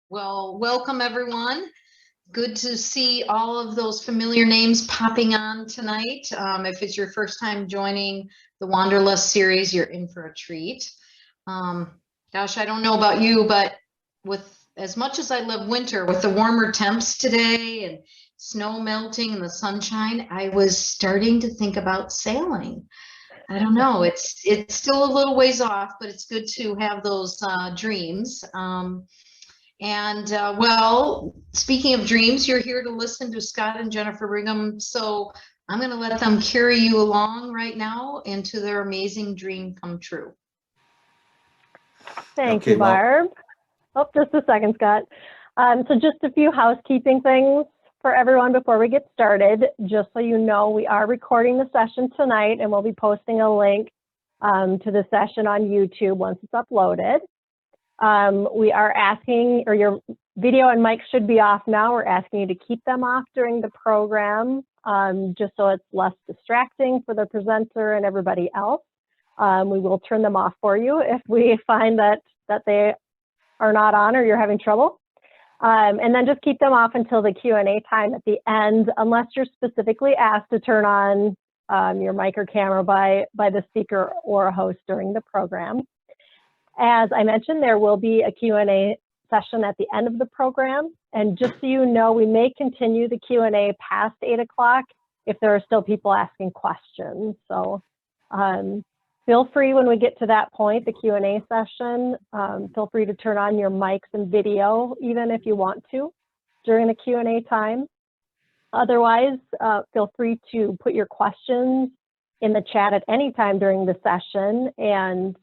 Well, welcome everyone. Good to see all of those familiar names popping on tonight. If it's your first time joining the Wanderlust Series, you're in for a treat. Gosh, I don't know about you, but with as much as I love winter, with the warmer temps today and snow melting and the sunshine, I was starting to think about sailing. I don't know. It's still a little ways off, but it's good to have those dreams. Well, speaking of dreams, you're here to listen to Scott and Jennifer Brigham. So I'm going to let them carry you along right now into their amazing dream come true. Thank you, Barb. Oh, just a second, Scott. So just a few housekeeping things for everyone before we get started. Just so you know, we are recording the session tonight, and we'll be posting a link to the session on YouTube once it's uploaded. We are asking, or your video and mic should be off now. We're asking you to keep them off during the program, just so it's less distracting for the presenter and everybody else. We will turn them off for you if we find that they are not on or you're having trouble. And then just keep them off until the Q&A time at the end, unless you're specifically asked to turn on your mic or camera by the speaker or a host during the program. As I mentioned, there will be a Q&A session at the end of the program. And just so you know, we may continue the Q&A past 8 o'clock if there are still people asking questions. So feel free when we get to that point, the Q&A session, feel free to turn on your mics and video, even if you want to, during the Q&A time. Otherwise, feel free to put your questions in the chat at any time during the session, and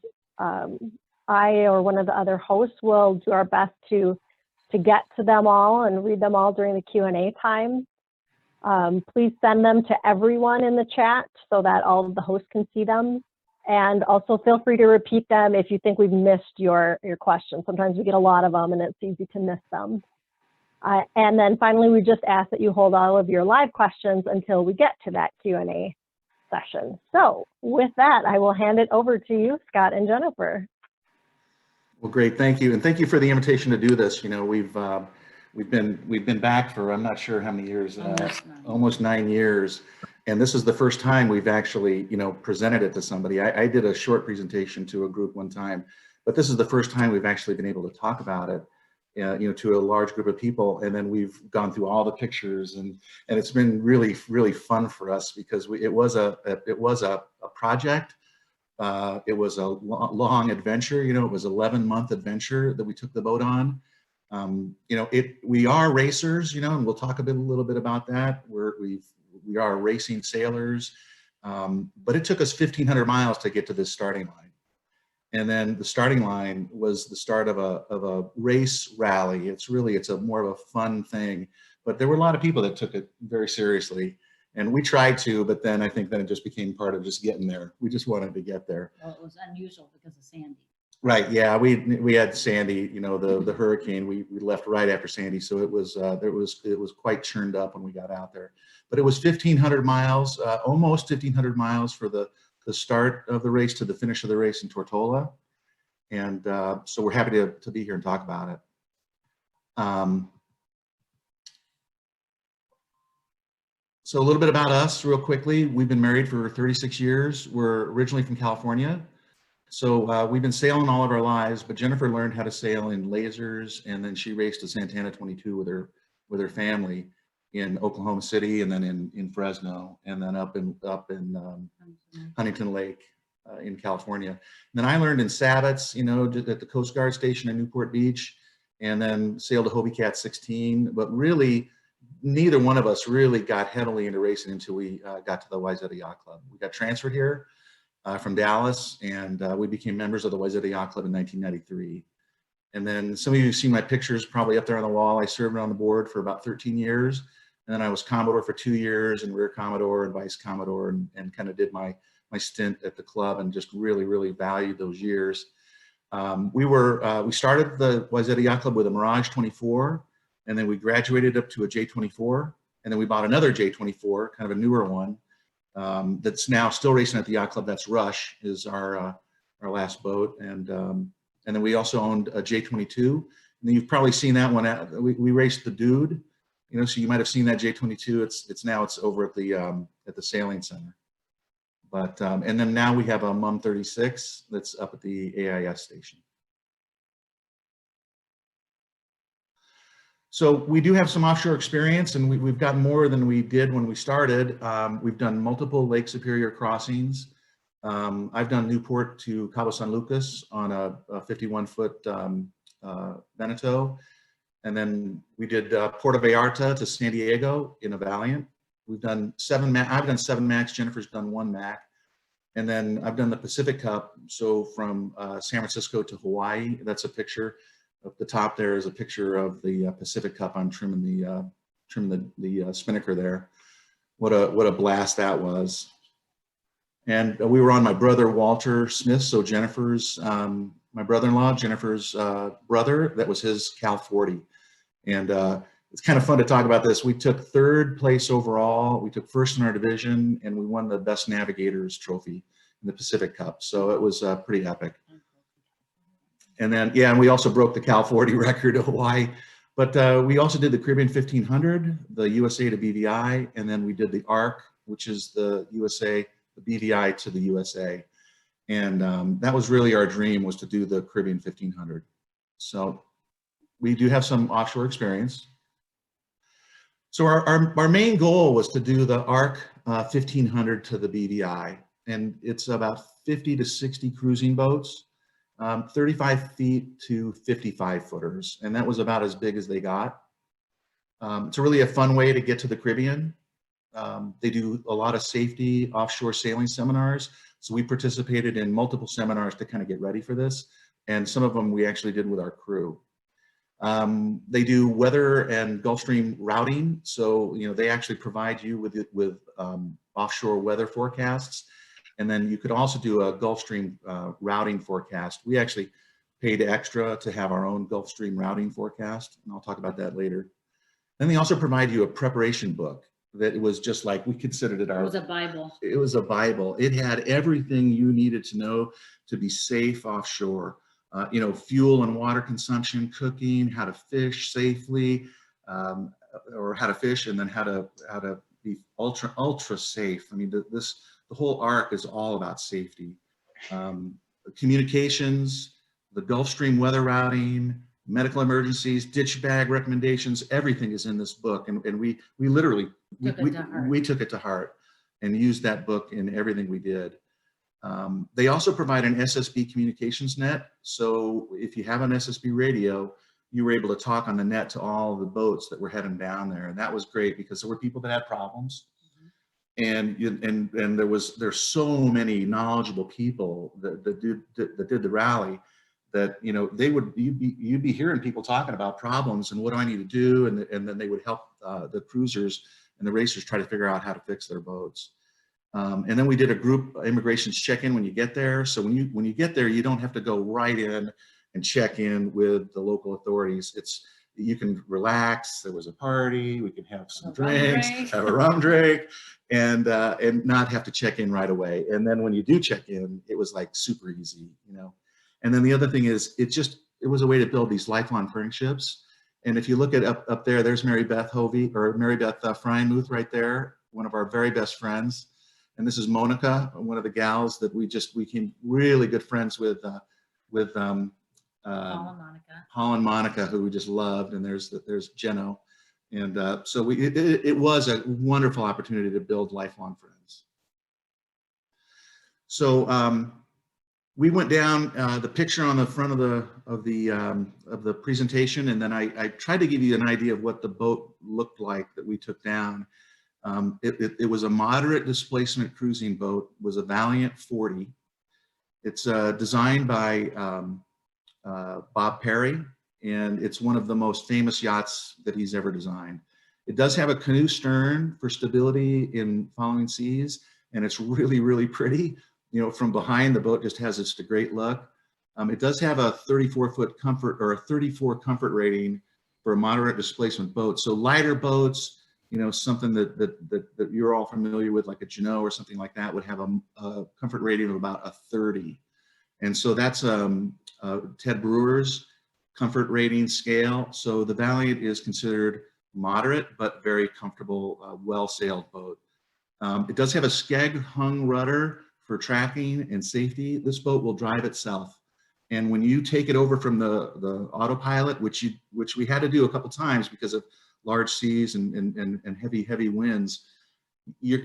I or one of the other hosts will do our best to get to them all and read them all during the Q&A time. Please send them to everyone in the chat so that all of the hosts can see them. And also feel free to repeat them if you think we've missed your question. Sometimes we get a lot of them and it's easy to miss them. And then finally, we just ask that you hold all of your live questions until we get to that Q&A session. So with that, I will hand it over to you, Scott and Jennifer. Well, great, thank you, and thank you for the invitation to do this. You know, we've been back for I'm not sure how many years, almost 9 years, and this is the first time we've actually presented it to somebody. I did a short presentation to a group one time, but this is the first time we've actually been able to talk about it, to a large group of people, and then we've gone through all the pictures, and it's been really fun for us because it was a project. It was a long adventure. It was 11-month adventure that we took the boat on. We are racers, and we'll talk a little bit about that. We are racing sailors, but it took us 1,500 miles to get to this starting line. And then the starting line was the start of a race rally. It's more of a fun thing, but there were a lot of people that took it very seriously. And we tried to, but then I think then it just became part of just getting there. We just wanted to get there. Well, it was unusual because of Sandy. Right. Yeah. We had Sandy. The hurricane. We left right after Sandy, so it was quite churned up when we got out there. But it was 1,500 miles, almost 1,500 miles for the start of the race to the finish of the race in Tortola, and so we're happy to be here and talk about it. So a little bit about us real quickly. We've been married for 36 years. We're originally from California. So we've been sailing all of our lives, but Jennifer learned how to sail in lasers, and then she raced a Santana 22 with her family in Oklahoma City, and then in Fresno, and then up in Huntington Lake in California. And then I learned in Sabbats, at the Coast Guard station in Newport Beach, and then sailed a Hobie Cat 16, but really neither one of us really got heavily into racing until we got to the WYC Yacht Club. We got transferred here from Dallas, and we became members of the WYC Yacht Club in 1993. And then some of you have seen my pictures probably up there on the wall. I served on the board for about 13 years. And then I was Commodore for 2 years, and Rear Commodore and Vice Commodore, and kind of did my stint at the club, and just really valued those years. We started the WYC Yacht Club with a Mirage 24. And then we graduated up to a J24, and then we bought another J24, kind of a newer one, that's now still racing at the yacht club. That's Rush, is our last boat, and then we also owned a J22, you've probably seen that one. We raced the Dude, you know, so you might have seen that J22. It's over at the Sailing Center. But and then now we have a MUM 36 that's up at the AIS station. So we do have some offshore experience, and we've got more than we did when we started. We've done multiple Lake Superior crossings. I've done Newport to Cabo San Lucas on a 51-foot Veneto. And then we did Puerto Vallarta to San Diego in a Valiant. We've done I've done 7 Macs, Jennifer's done 1 Mac. And then I've done the Pacific Cup. So from San Francisco to Hawaii, that's a picture. Up the top there is a picture of the Pacific Cup. I'm trimming the spinnaker there. What a blast that was. And we were on my brother Walter Smith, so Jennifer's, my brother-in-law, Jennifer's brother, that was his Cal 40. And it's kind of fun to talk about this. We took 3rd place overall. We took 1st in our division, and we won the Best Navigators trophy in the Pacific Cup. So it was pretty epic. And then, yeah, and we also broke the Cal 40 record of Hawaii. But we also did the Caribbean 1500, the USA to BVI, and then we did the ARC, which is the USA, the BVI to the USA. And that was really our dream, was to do the Caribbean 1500. So we do have some offshore experience. So our main goal was to do the ARC 1500 to the BVI. And it's about 50 to 60 cruising boats, 35 feet to 55 footers. And that was about as big as they got. It's really a fun way to get to the Caribbean. They do a lot of safety offshore sailing seminars. So we participated in multiple seminars to kind of get ready for this. And some of them we actually did with our crew. They do weather and Gulf Stream routing. So, you know, they actually provide you with offshore weather forecasts. And then you could also do a Gulf Stream routing forecast. We actually paid extra to have our own Gulf Stream routing forecast. And I'll talk about that later. Then they also provide you a preparation book that was just like, we considered it our— It was a Bible. It was a Bible. It had everything you needed to know to be safe offshore. You know, fuel and water consumption, cooking, how to fish safely, or how to fish, and then how to be ultra safe. I mean, the whole ARC is all about safety. Communications, the Gulf Stream weather routing, medical emergencies, ditch bag recommendations, everything is in this book. And we literally, we took it to heart and used that book in everything we did. They also provide an SSB communications net. So if you have an SSB radio, you were able to talk on the net to all the boats that were heading down there. And that was great because there were people that had problems. And there's so many knowledgeable people that did the rally that, you know, you'd be hearing people talking about problems and what do I need to do, and then they would help the cruisers and the racers try to figure out how to fix their boats. And then we did a group immigrations check-in when you get there. So when you get there, you don't have to go right in and check in with the local authorities. You can relax. There was a party. We could have some drinks, have a rum drink, and not have to check in right away. And then when you do check in, it was like super easy, you know. And then the other thing is, it was a way to build these lifelong friendships. And if you look at up there, there's Mary Beth Fryenmuth right there, one of our very best friends. And this is Monica, one of the gals that we became really good friends with Paul and Monica, who we just loved. And there's Jenno. And so it was a wonderful opportunity to build lifelong friends. So we went down the picture on the front of the presentation, and then I tried to give you an idea of what the boat looked like that we took down. It was a moderate displacement cruising boat, was a Valiant 40. It's designed by Bob Perry, and it's one of the most famous yachts that he's ever designed. It does have a canoe stern for stability in following seas, and it's really, really pretty. You know, from behind, the boat just has just a great look. It does have a 34-foot comfort, or a 34 comfort rating for a moderate displacement boat. So lighter boats, you know, something that you're all familiar with, like a Jeanneau or something like that, would have a comfort rating of about a 30. And so that's Ted Brewer's. comfort rating scale. So the Valiant is considered moderate, but very comfortable, well-sailed boat. It does have a skeg hung rudder for tracking and safety. This boat will drive itself. And when you take it over from the autopilot, which we had to do a couple times because of large seas and heavy winds, you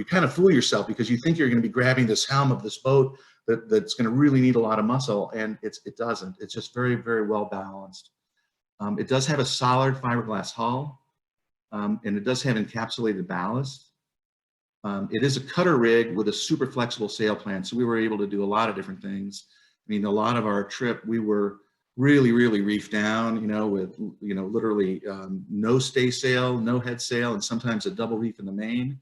kind of fool yourself because you think you're going to be grabbing this helm of this boat that's going to really need a lot of muscle, and it doesn't. It's just very, very well balanced. It does have a solid fiberglass hull, and it does have encapsulated ballast. It is a cutter rig with a super flexible sail plan, so we were able to do a lot of different things. I mean, a lot of our trip, we were really reefed down, with, literally no stay sail, no head sail, and sometimes a double reef in the main,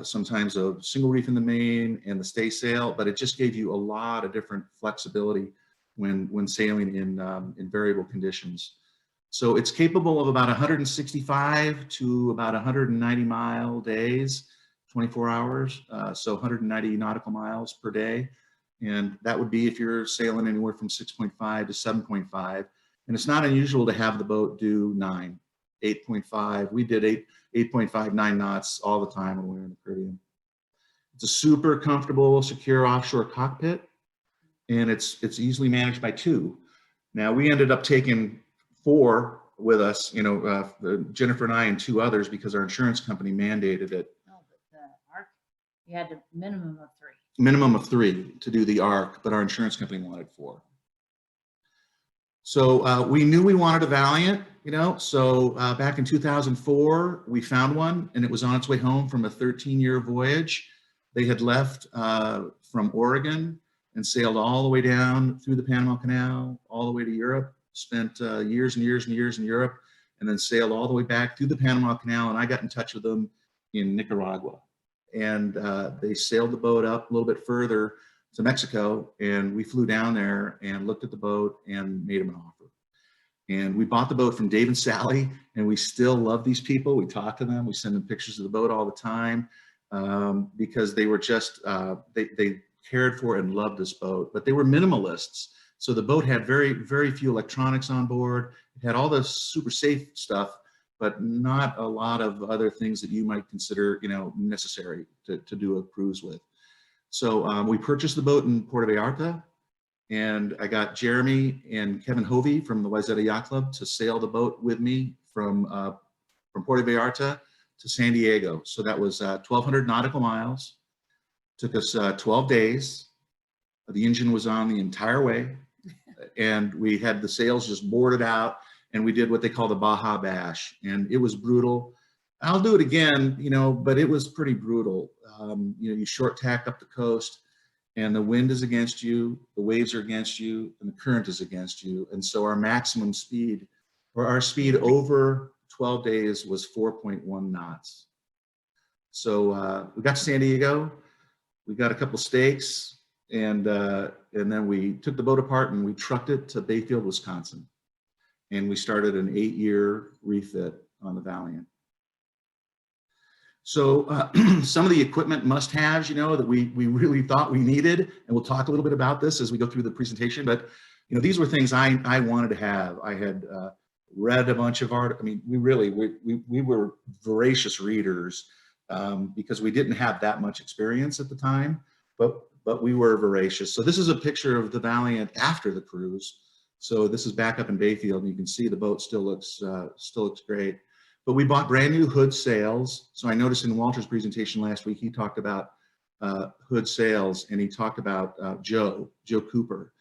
sometimes a single reef in the main and the stay sail, but it just gave you a lot of different flexibility when sailing in variable conditions. So it's capable of about 165 to about 190 mile days, 24 hours, so 190 nautical miles per day. And that would be if you're sailing anywhere from 6.5 to 7.5. And it's not unusual to have the boat do 9, 8.5. We did 8.5, 9 knots all the time when we were in the Caribbean. It's a super comfortable, secure offshore cockpit, and it's easily managed by 2. Now, we ended up taking 4 with us, Jennifer and I and 2 others, because our insurance company mandated it. No, but the ARC, you had a minimum of 3. Minimum of 3 to do the ARC, but our insurance company wanted 4. So we knew we wanted a Valiant, so back in 2004, we found one, and it was on its way home from a 13-year voyage. They had left from Oregon and sailed all the way down through the Panama Canal, all the way to Europe, spent years and years in Europe, and then sailed all the way back through the Panama Canal, and I got in touch with them in Nicaragua. And they sailed the boat up a little bit further to Mexico, and we flew down there and looked at the boat and made them an offer. And we bought the boat from Dave and Sally, and we still love these people. We talk to them, we send them pictures of the boat all the time, because they were just, they cared for and loved this boat, but they were minimalists. So the boat had very few electronics on board. It had all the super safe stuff, but not a lot of other things that you might consider, necessary to do a cruise with. So we purchased the boat in Puerto Vallarta, and I got Jeremy and Kevin Hovey from the WYC Yacht Club to sail the boat with me from Puerto Vallarta to San Diego. So that was 1,200 nautical miles. Took us 12 days. The engine was on the entire way, and we had the sails just boarded out, and we did what they call the Baja Bash, and it was brutal. I'll do it again, but it was pretty brutal. You short tack up the coast, and the wind is against you, the waves are against you, and the current is against you. And so our maximum speed, or our speed over 12 days, was 4.1 knots. So we got to San Diego, we got a couple steaks, and then we took the boat apart and we trucked it to Bayfield, Wisconsin. And we started an 8-year refit on the Valiant. So some of the equipment must-haves, that we really thought we needed, and we'll talk a little bit about this as we go through the presentation, but these were things I wanted to have. I had read a bunch of art. I mean, we were voracious readers, because we didn't have that much experience at the time, but we were voracious. So this is a picture of the Valiant after the cruise. So this is back up in Bayfield, and you can see the boat still looks great. But we bought brand new hood sails. So I noticed in Walter's presentation last week, he talked about hood sails, and he talked about Joe Cooper.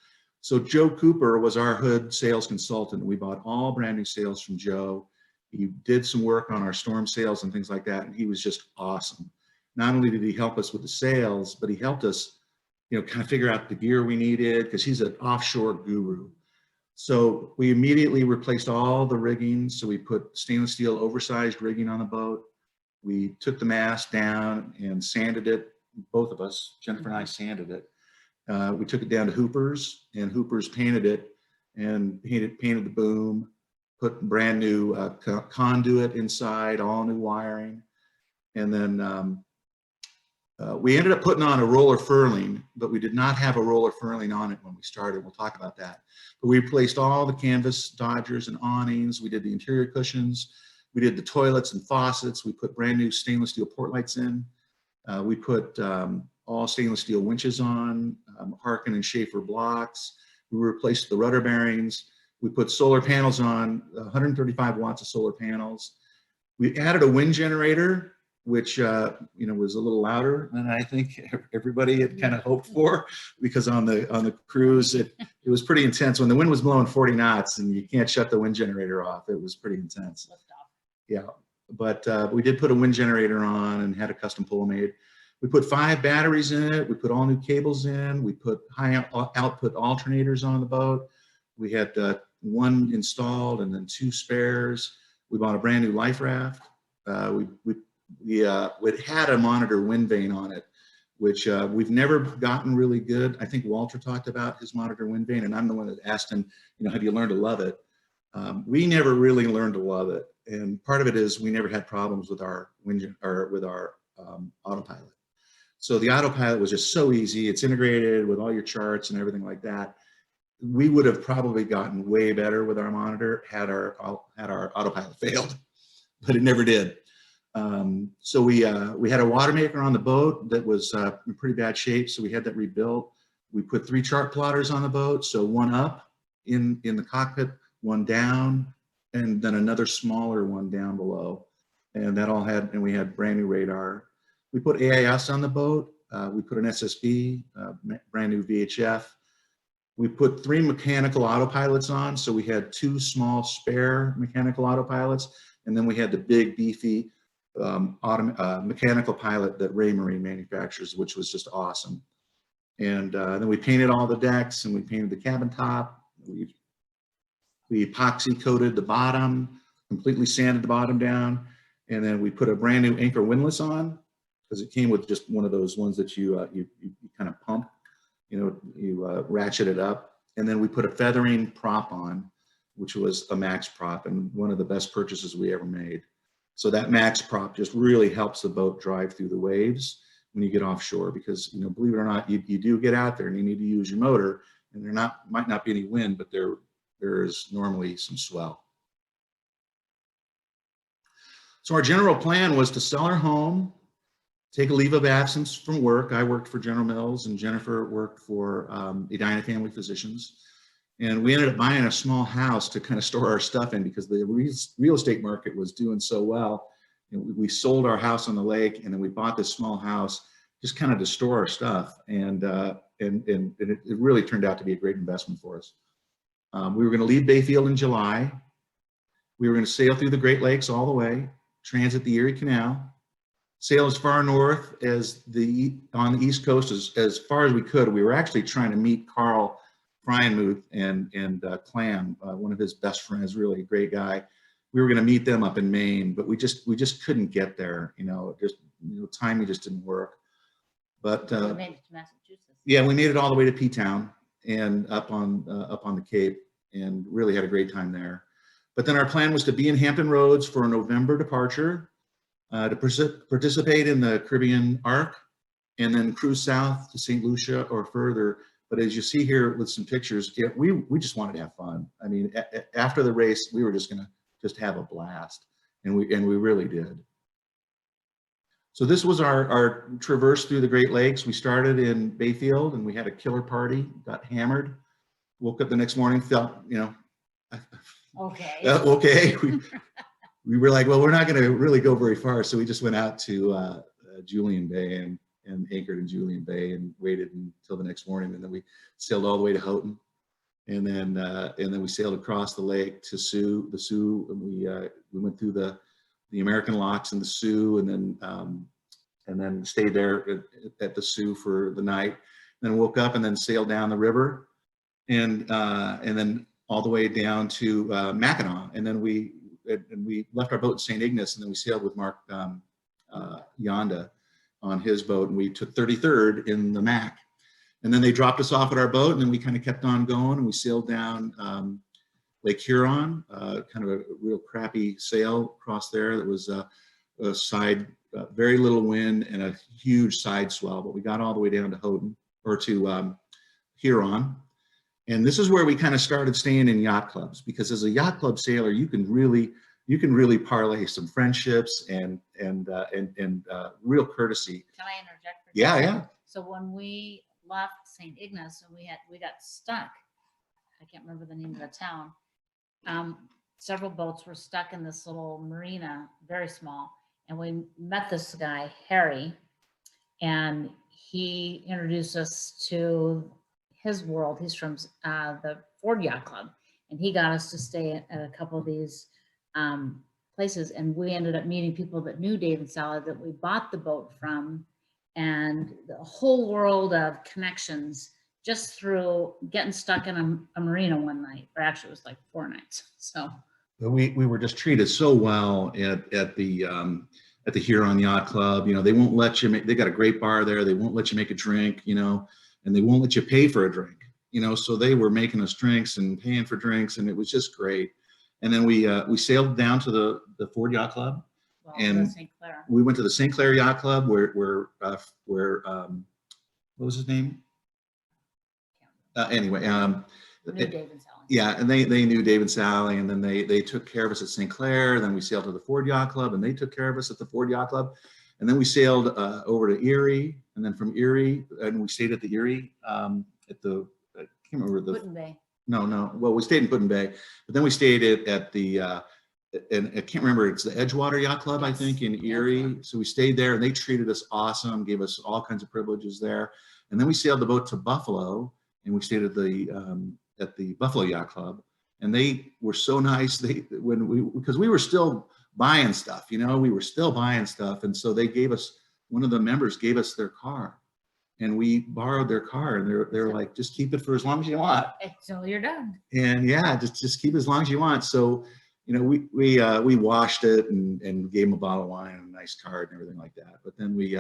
So Joe Cooper was our hood sales consultant. We bought all brand new sails from Joe. He did some work on our storm sails and things like that, and he was just awesome. Not only did he help us with the sails, but he helped us, kind of figure out the gear we needed, because he's an offshore guru. So we immediately replaced all the rigging. So we put stainless steel oversized rigging on the boat. We took the mast down and sanded it. Both of us, Jennifer and I, sanded it. We took it down to Hoopers, and Hoopers painted it and painted the boom, put brand new conduit inside, all new wiring. And then We ended up putting on a roller furling, but we did not have a roller furling on it when we started. We'll talk about that. But we replaced all the canvas dodgers and awnings. We did the interior cushions. We did the toilets and faucets. We put brand new stainless steel port lights in. We put all stainless steel winches on, Harkin and Schaefer blocks. We replaced the rudder bearings. We put solar panels on, 135 watts of solar panels. We added a wind generator, which was a little louder than I think everybody had kind of hoped for, because on the cruise it was pretty intense. When the wind was blowing 40 knots and you can't shut the wind generator off, it was pretty intense. Yeah, but we did put a wind generator on and had a custom pole made. We put 5 batteries in it. We put all new cables in. We put high output alternators on the boat. We had 1 installed and then 2 spares. We bought a brand new life raft. It had a monitor wind vane on it, which we've never gotten really good. I think Walter talked about his monitor wind vane, and I'm the one that asked him, have you learned to love it? We never really learned to love it, and part of it is we never had problems with our autopilot. So the autopilot was just so easy. It's integrated with all your charts and everything like that. We would have probably gotten way better with our monitor had our autopilot failed, but it never did. So we had a water maker on the boat that was in pretty bad shape, so we had that rebuilt. We put 3 chart plotters on the boat, so 1 up in the cockpit, 1 down, and then another smaller one down below. And that all had, and we had brand new radar. We put AIS on the boat. We put an SSB, brand new VHF. We put 3 mechanical autopilots on, so we had 2 small spare mechanical autopilots, and then we had the big beefy mechanical pilot that Raymarine manufactures, which was just awesome. And then we painted all the decks, and we painted the cabin top. We epoxy coated the bottom, completely sanded the bottom down, and then we put a brand new anchor windlass on, because it came with just one of those ones that you kind of pump, you ratchet it up. And then we put a feathering prop on, which was a max prop, and one of the best purchases we ever made. So that max prop just really helps the boat drive through the waves when you get offshore, because believe it or not, you do get out there and you need to use your motor, and might not be any wind, but there is normally some swell. So our general plan was to sell our home, take a leave of absence from work. I worked for General Mills, and Jennifer worked for Edina Family Physicians. And we ended up buying a small house to kind of store our stuff in, because the real estate market was doing so well. We sold our house on the lake, and then we bought this small house just kind of to store our stuff. And it really turned out to be a great investment for us. We were going to leave Bayfield in July. We were going to sail through the Great Lakes all the way, transit the Erie Canal, sail as far north as on the East Coast as far as we could. We were actually trying to meet Carl Fryenmuth and Clam, one of his best friends, really a great guy. We were going to meet them up in Maine, but we just couldn't get there. Timing just didn't work. But We made it to Massachusetts. yeah, we made it all the way to P-Town and up on the Cape, and really had a great time there. But then our plan was to be in Hampton Roads for a November departure, to participate in the Caribbean Arc, and then cruise south to St. Lucia or further. But as you see here with some pictures, we just wanted to have fun. I mean, after the race, we were just going to have a blast, and we really did. So this was our traverse through the Great Lakes. We started in Bayfield, and we had a killer party, got hammered, woke up the next morning, felt, Okay. okay. We were like, well, we're not going to really go very far. So we just went out to Julian Bay and anchored in Julian Bay and waited until the next morning. And then we sailed all the way to Houghton. And then we sailed across the lake to the Sioux, and we went through the American locks in the Sioux, and then stayed there at the Sioux for the night. Then woke up and then sailed down the river, and then all the way down to Mackinac. And then we left our boat in St. Ignace, and then we sailed with Mark Yonda on his boat, and we took 33rd in the Mac. And then they dropped us off at our boat, and then we kind of kept on going, and we sailed down Lake Huron, kind of a real crappy sail across there. That was a side very little wind and a huge side swell, but we got all the way down to Houghton or to Huron. And this is where we kind of started staying in yacht clubs, because as a yacht club sailor, you can really parlay some friendships and real courtesy. Can I interject? For Yeah, just a yeah. second? So when we left St. Ignace and we got stuck, I can't remember the name of the town. Several boats were stuck in this little marina, very small. And we met this guy, Harry, and he introduced us to his world. He's from the Ford Yacht Club, and he got us to stay at a couple of these places. And we ended up meeting people that knew Dave and Sally that we bought the boat from, and the whole world of connections just through getting stuck in a marina one night, or actually it was like 4 nights. So We were just treated so well at the Huron Yacht Club. You know, they won't let you they got a great bar there. They won't let you make a drink, you know, and they won't let you pay for a drink, you know, so they were making us drinks and paying for drinks, and it was just great. And then we sailed down to the Ford Yacht Club, and St. Clair. we went to the St. Clair Yacht Club where what was his name? Anyway, Knew Dave and Sally. yeah, and they knew Dave and Sally, and then they took care of us at St. Clair. Then we sailed to the Ford Yacht Club, and they took care of us at the Ford Yacht Club. And then we sailed over to Erie, and then from Erie, and we stayed at the Erie at the, I can't remember the. Putin Bay. No. Well, we stayed in Putin Bay, but then we stayed at the, and I can't remember, it's the Edgewater Yacht Club, I think, in Erie. So we stayed there, and they treated us awesome, gave us all kinds of privileges there. And then we sailed the boat to Buffalo, and we stayed at the Buffalo Yacht Club, and they were so nice. Because we were still buying stuff, you know, we were still buying stuff, and so they gave us, one of the members gave us their car, and we borrowed their car, and they're like, just keep it for as long as you want. Until you're done. And yeah, just keep it as long as you want. So, you know, we washed it and gave them a bottle of wine and a nice card and everything like that. But then we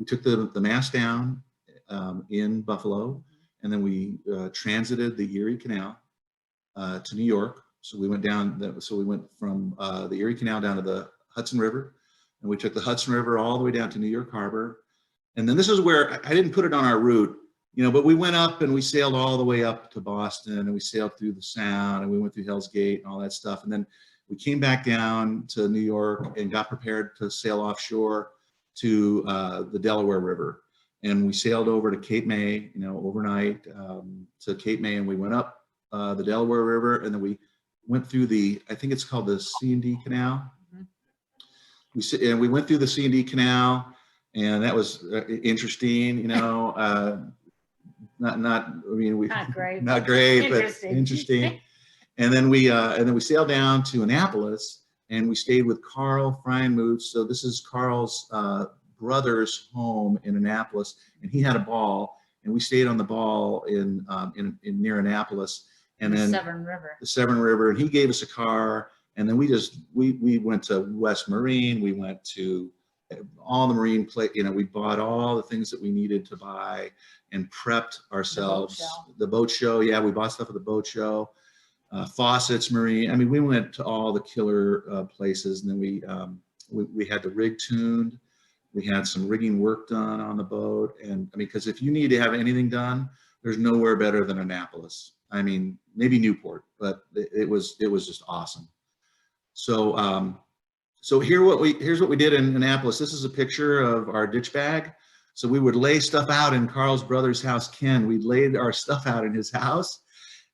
took the mast down in Buffalo, and then we transited the Erie Canal to New York. So we went down. So we went from the Erie Canal down to the Hudson River, and we took the Hudson River all the way down to New York Harbor. And then this is where I didn't put it on our route, you know, but we went up and we sailed all the way up to Boston, and we sailed through the Sound, and we went through Hell's Gate and all that stuff. And then we came back down to New York and got prepared to sail offshore to the Delaware River. And we sailed over to Cape May, you know, overnight to Cape May, and we went up the Delaware River, and then we went through I think it's called the C&D Canal. Mm-hmm. We went through the C&D Canal, and that was interesting, you know. Not great, but interesting. And then we sailed down to Annapolis, and we stayed with Carl Freinmuth. So this is Carl's brother's home in Annapolis, and he had a ball, and we stayed on the ball in near Annapolis, and then the Severn River, and he gave us a car, and then we went to West Marine, we went to all the marine play, you know, we bought all the things that we needed to buy and prepped ourselves. The boat show, yeah, we bought stuff at the boat show. Faucets, marine. I mean, we went to all the killer places, and then we had the rig tuned. We had some rigging work done on the boat, and I mean, because if you need to have anything done, there's nowhere better than Annapolis. I mean, maybe Newport, but it was just awesome. So so here's what we did in Annapolis. This is a picture of our ditch bag. So we would lay stuff out in Carl's brother's house, Ken. We laid our stuff out in his house.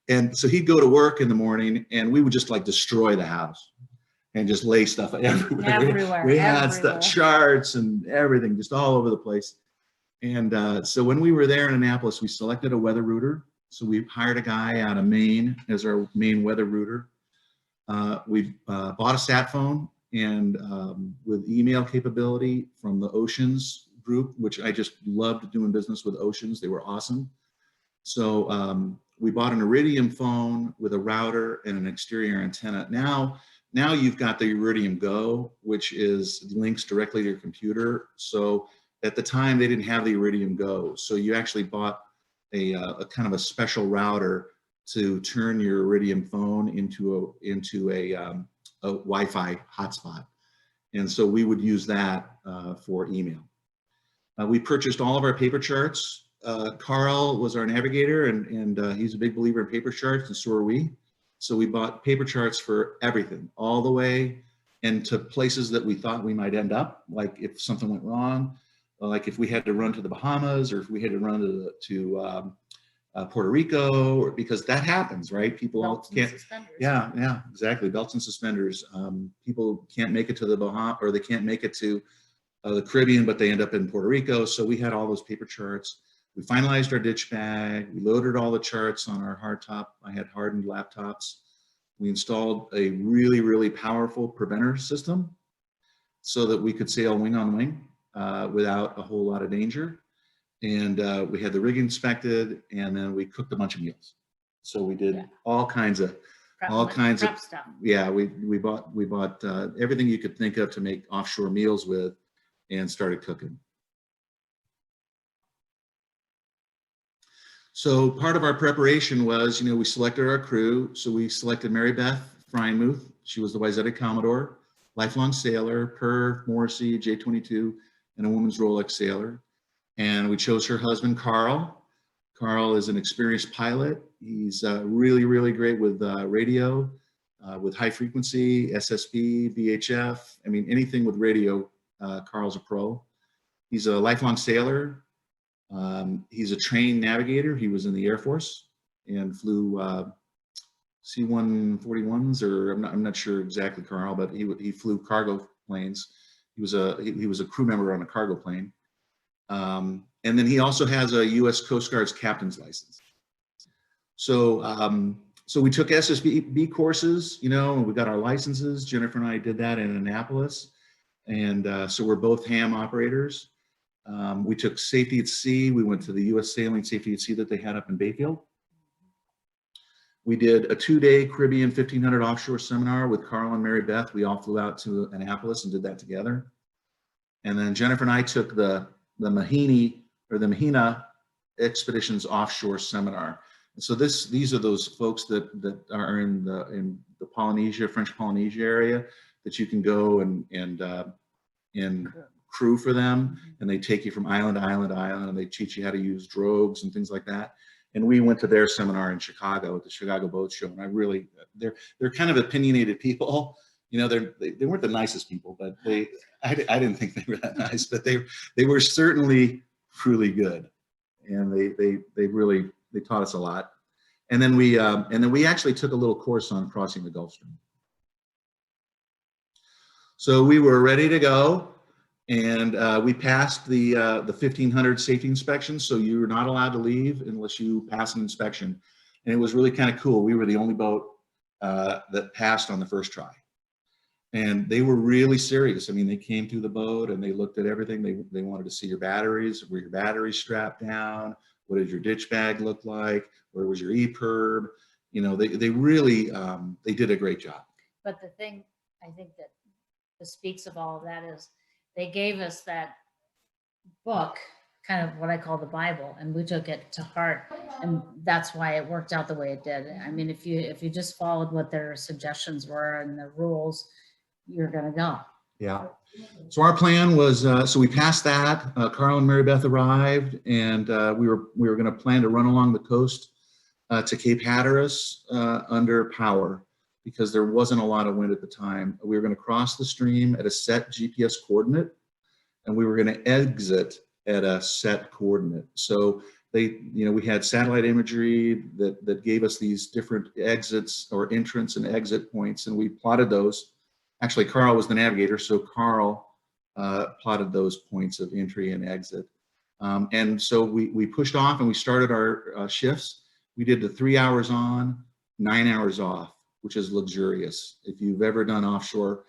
And so he'd go to work in the morning, and we would just like destroy the house and just lay stuff everywhere. We had stuff, charts and everything, just all over the place. And so when we were there in Annapolis, we selected a weather router. So we hired a guy out of Maine as our main weather router. We bought a sat phone, and with email capability from the Oceans group, which I just loved doing business with Oceans. They were awesome. So we bought an Iridium phone with a router and an exterior antenna. Now you've got the Iridium Go, which links directly to your computer. So at the time they didn't have the Iridium Go. So you actually bought a kind of a special router to turn your Iridium phone into a Wi-Fi hotspot. And so we would use that for email. We purchased all of our paper charts. Carl was our navigator, and he's a big believer in paper charts, and so are we. So we bought paper charts for everything, all the way and to places that we thought we might end up, like if something went wrong, like if we had to run to the Bahamas, or if we had to run to Puerto Rico, or because that happens, right? People all can't. Yeah, exactly. Belts and suspenders. People can't make it to the Bahamas, or they can't make it to the Caribbean, but they end up in Puerto Rico. So we had all those paper charts. We finalized our ditch bag. We loaded all the charts on our hardtop. I had hardened laptops. We installed a really, really powerful preventer system so that we could sail wing on wing without a whole lot of danger. And we had the rig inspected, and then we cooked a bunch of meals. So we did all kinds of prep stuff. Yeah, we bought everything you could think of to make offshore meals with, and started cooking. So part of our preparation was, we selected our crew. So we selected Mary Beth Freinmuth. She was the WYC Commodore, lifelong sailor, per Morrissey, J-22, and a woman's Rolex sailor. And we chose her husband, Carl. Carl is an experienced pilot. He's really, really great with radio, with high frequency, SSB, VHF. I mean, anything with radio, Carl's a pro. He's a lifelong sailor. He's a trained navigator. He was in the Air Force and flew C-141s, or I'm not sure exactly, Carl, but he flew cargo planes. He was a crew member on a cargo plane. And then he also has a U.S. Coast Guard's captain's license. So so we took SSB courses, and we got our licenses. Jennifer and I did that in Annapolis. And so we're both ham operators. We took safety at sea. We went to the U.S. Sailing Safety at Sea that they had up in Bayfield. We did a 2-day Caribbean 1500 offshore seminar with Carl and Mary Beth. We all flew out to Annapolis and did that together. And then Jennifer and I took the Mahina Expeditions offshore seminar. And so these are those folks that are in the Polynesia, French Polynesia area, that you can go and crew for them, and they take you from island to island to island, and they teach you how to use drogues and things like that. And we went to their seminar in Chicago at the Chicago Boat Show, and they're kind of opinionated people. They weren't the nicest people, but I didn't think they were that nice, but they were certainly truly good, and they taught us a lot. And then we actually took a little course on crossing the Gulf Stream. So we were ready to go, and we passed the 1500 safety inspection. So you're not allowed to leave unless you pass an inspection. And it was really kind of cool. We were the only boat that passed on the first try. And they were really serious. I mean, they came through the boat and they looked at everything. They wanted to see your batteries. Were your batteries strapped down? What did your ditch bag look like? Where was your EPIRB? They really, they did a great job. But the thing I think that speaks of all of that is they gave us that book, kind of what I call the Bible, and we took it to heart, and that's why it worked out the way it did. I mean, if you just followed what their suggestions were and the rules, you're gonna go. Yeah. So our plan was, so we passed that. Carl and Mary Beth arrived, and we were going to plan to run along the coast to Cape Hatteras under power, because there wasn't a lot of wind at the time. We were going to cross the stream at a set GPS coordinate, and we were going to exit at a set coordinate. So we had satellite imagery that gave us these different exits or entrance and exit points, and we plotted those. Actually, Carl was the navigator, so Carl plotted those points of entry and exit. And so we pushed off and we started our shifts. We did the 3 hours on, 9 hours off, which is luxurious. If you've ever done offshore,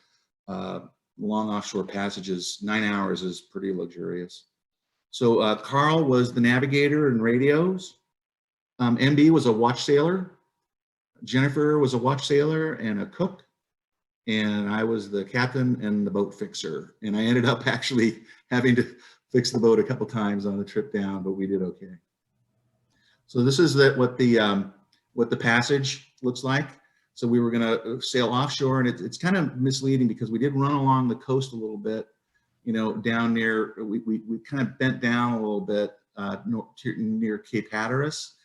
long offshore passages, 9 hours is pretty luxurious. So Carl was the navigator and radios. MB was a watch sailor. Jennifer was a watch sailor and a cook. And I was the captain and the boat fixer. And I ended up actually having to fix the boat a couple times on the trip down, but we did okay. So this is what the passage looks like. So we were going to sail offshore, and it's kind of misleading because we did run along the coast a little bit, you know, down near, we kind of bent down a little bit near Cape Hatteras.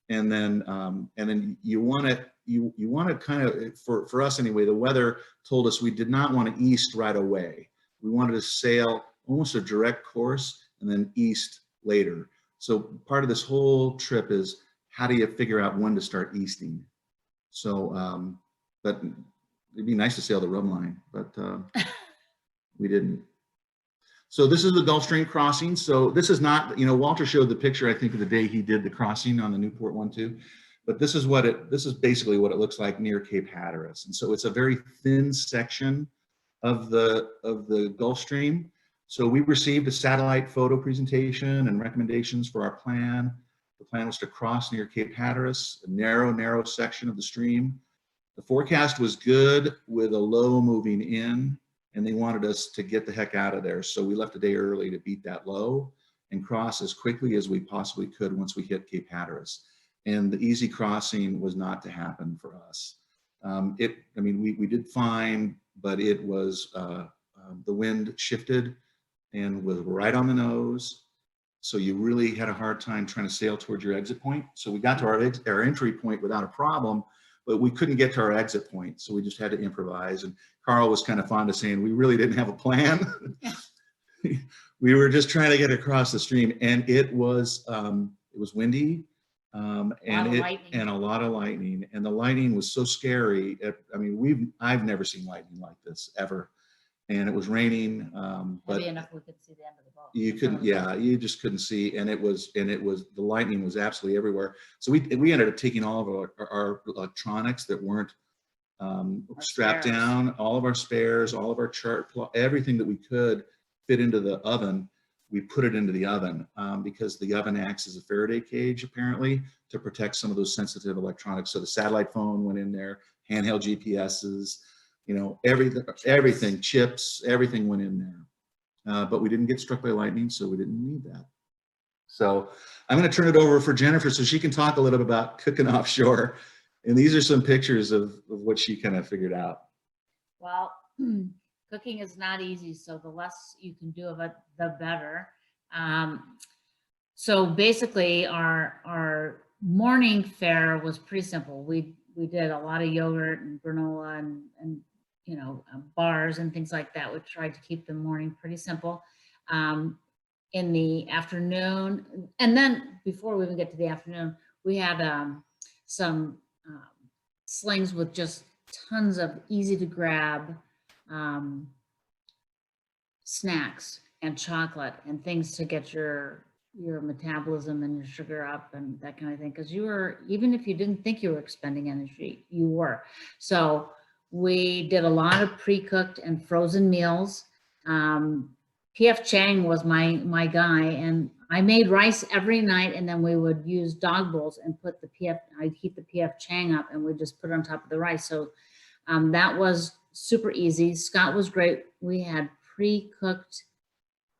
And then you want to kind of, for us anyway, the weather told us we did not want to east right away. We wanted to sail almost a direct course and then east later. So part of this whole trip is, how do you figure out when to start easting? So, but it'd be nice to sail the rum line, but we didn't. So this is the Gulf Stream crossing. So this is not, you know, Walter showed the picture, I think, of the day he did the crossing on the Newport 1-2, but this is basically what it looks like near Cape Hatteras. And so it's a very thin section of the Gulf Stream. So we received a satellite photo presentation and recommendations for our plan. The plan was to cross near Cape Hatteras, a narrow section of the stream. The forecast was good with a low moving in, and they wanted us to get the heck out of there. So we left a day early to beat that low and cross as quickly as we possibly could once we hit Cape Hatteras. And the easy crossing was not to happen for us. I mean, we did fine, but it was, the wind shifted and was right on the nose. So you really had a hard time trying to sail towards your exit point. So we got to our entry point without a problem, but we couldn't get to our exit point. So we just had to improvise. And Carl was kind of fond of saying, we really didn't have a plan. We were just trying to get across the stream, and it was windy and a lot of lightning. And the lightning was so scary. I mean, I've never seen lightning like this ever. And it was raining, but Heavy enough we could see the end of the boat. you couldn't, yeah, you just couldn't see, and it was the lightning was absolutely everywhere. So we ended up taking all of our electronics that weren't strapped down, all of our spares, all of our chart plot, everything that we could fit into the oven. We put it into the oven because the oven acts as a Faraday cage, apparently, to protect some of those sensitive electronics. So the satellite phone went in there, handheld GPSs. You know, everything, chips, everything went in there. But we didn't get struck by lightning, so we didn't need that. So I'm going to turn it over for Jennifer so she can talk a little bit about cooking offshore. And these are some pictures of what she kind of figured out. Well, cooking is not easy, so the less you can do of it, the better. So basically, our morning fare was pretty simple. We did a lot of yogurt and granola and you know, bars and things like that. We tried to keep the morning pretty simple. In the afternoon, and then before we even get to the afternoon, we had some slings with just tons of easy to grab snacks and chocolate and things to get your metabolism and your sugar up and that kind of thing. Because even if you didn't think you were expending energy, you were. So we did a lot of pre-cooked and frozen meals. P.F. Chang was my guy, and I made rice every night, and then we would use dog bowls and put I'd heat the P.F. Chang up, and we'd just put it on top of the rice. So that was super easy. Scott was great. We had pre-cooked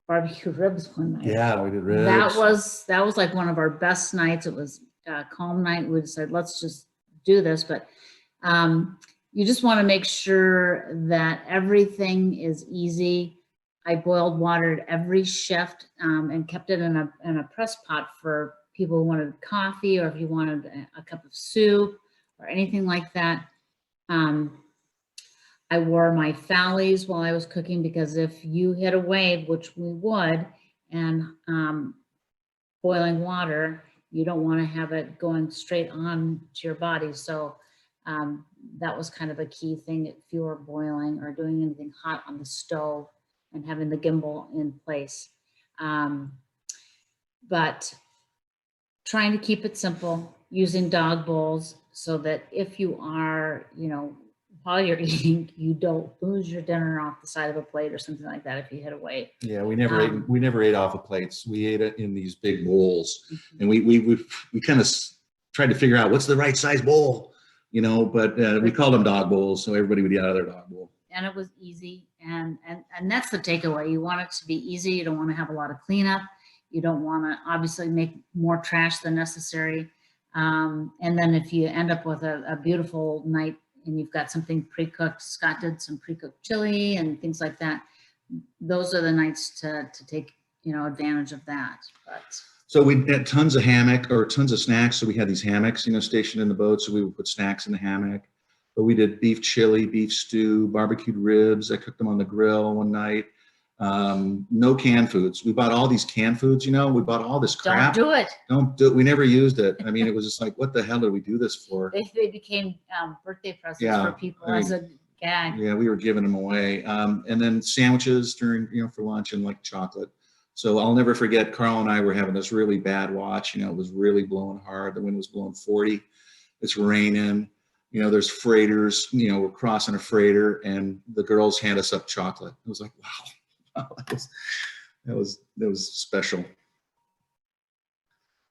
barbecue ribs one night. Yeah, we did ribs. That was like one of our best nights. It was a calm night. We decided, let's just do this, but you just want to make sure that everything is easy. I boiled water at every shift and kept it in a press pot for people who wanted coffee or if you wanted a cup of soup or anything like that. I wore my fallies while I was cooking because if you hit a wave, which we would, and boiling water, you don't want to have it going straight on to your body. So that was kind of a key thing if you were boiling or doing anything hot on the stove and having the gimbal in place. But trying to keep it simple, using dog bowls so that if you are, you know, while you're eating, you don't lose your dinner off the side of a plate or something like that if you hit a wave. Yeah, we never ate off of plates. We ate it in these big bowls, and we kind of tried to figure out what's the right size bowl, you know. But we called them dog bowls, so everybody would eat out of their dog bowl. And it was easy, and that's the takeaway. You want it to be easy. You don't want to have a lot of cleanup. You don't want to obviously make more trash than necessary. And then if you end up with a beautiful night and you've got something pre-cooked. Scott did some pre-cooked chili and things like that. Those are the nights to take, you know, advantage of that. But So we had tons of tons of snacks. So we had these hammocks, you know, stationed in the boat. So we would put snacks in the hammock. But we did beef chili, beef stew, barbecued ribs. I cooked them on the grill one night. No canned foods. We bought all these canned foods, you know, we bought all this crap. don't do it. Don't do it. We never used it. I mean, it was just like, what the hell did we do this for? They became birthday presents Yeah, for people I mean, as a gag. Yeah, we were giving them away. And then sandwiches during, you know, for lunch and like chocolate. So I'll never forget, Carl and I were having this really bad watch. You know, it was really blowing hard. The wind was blowing 40. It's raining. You know, there's freighters, you know, we're crossing a freighter and the girls hand us up chocolate. It was like, wow, that was special.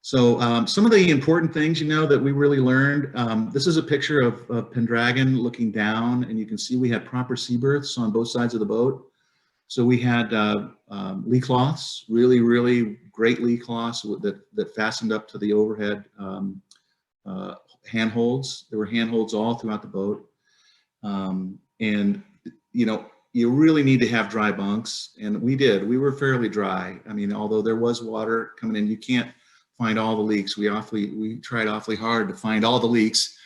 So some of the important things, you know, that we really learned, this is a picture of Pendragon looking down, and you can see we had proper sea berths on both sides of the boat. So we had lee cloths, really, really great lee cloths that fastened up to the overhead handholds. There were handholds all throughout the boat. And, you know, you really need to have dry bunks. And we did. We were fairly dry. I mean, although there was water coming in, you can't find all the leaks. We tried awfully hard to find all the leaks.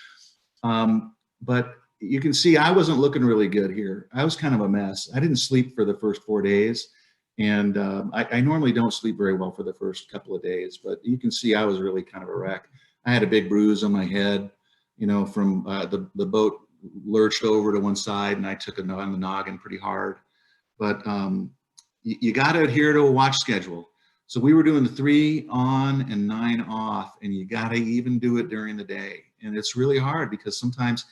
But you can see I wasn't looking really good here. I was kind of a mess. I didn't sleep for the first 4 days. And I normally don't sleep very well for the first couple of days, but you can see I was really kind of a wreck. I had a big bruise on my head, you know, from the boat lurched over to one side and I took it on the noggin pretty hard. But you got to adhere to a watch schedule. So we were doing the 3 on and 9 off, and you got to even do it during the day. And it's really hard because sometimes,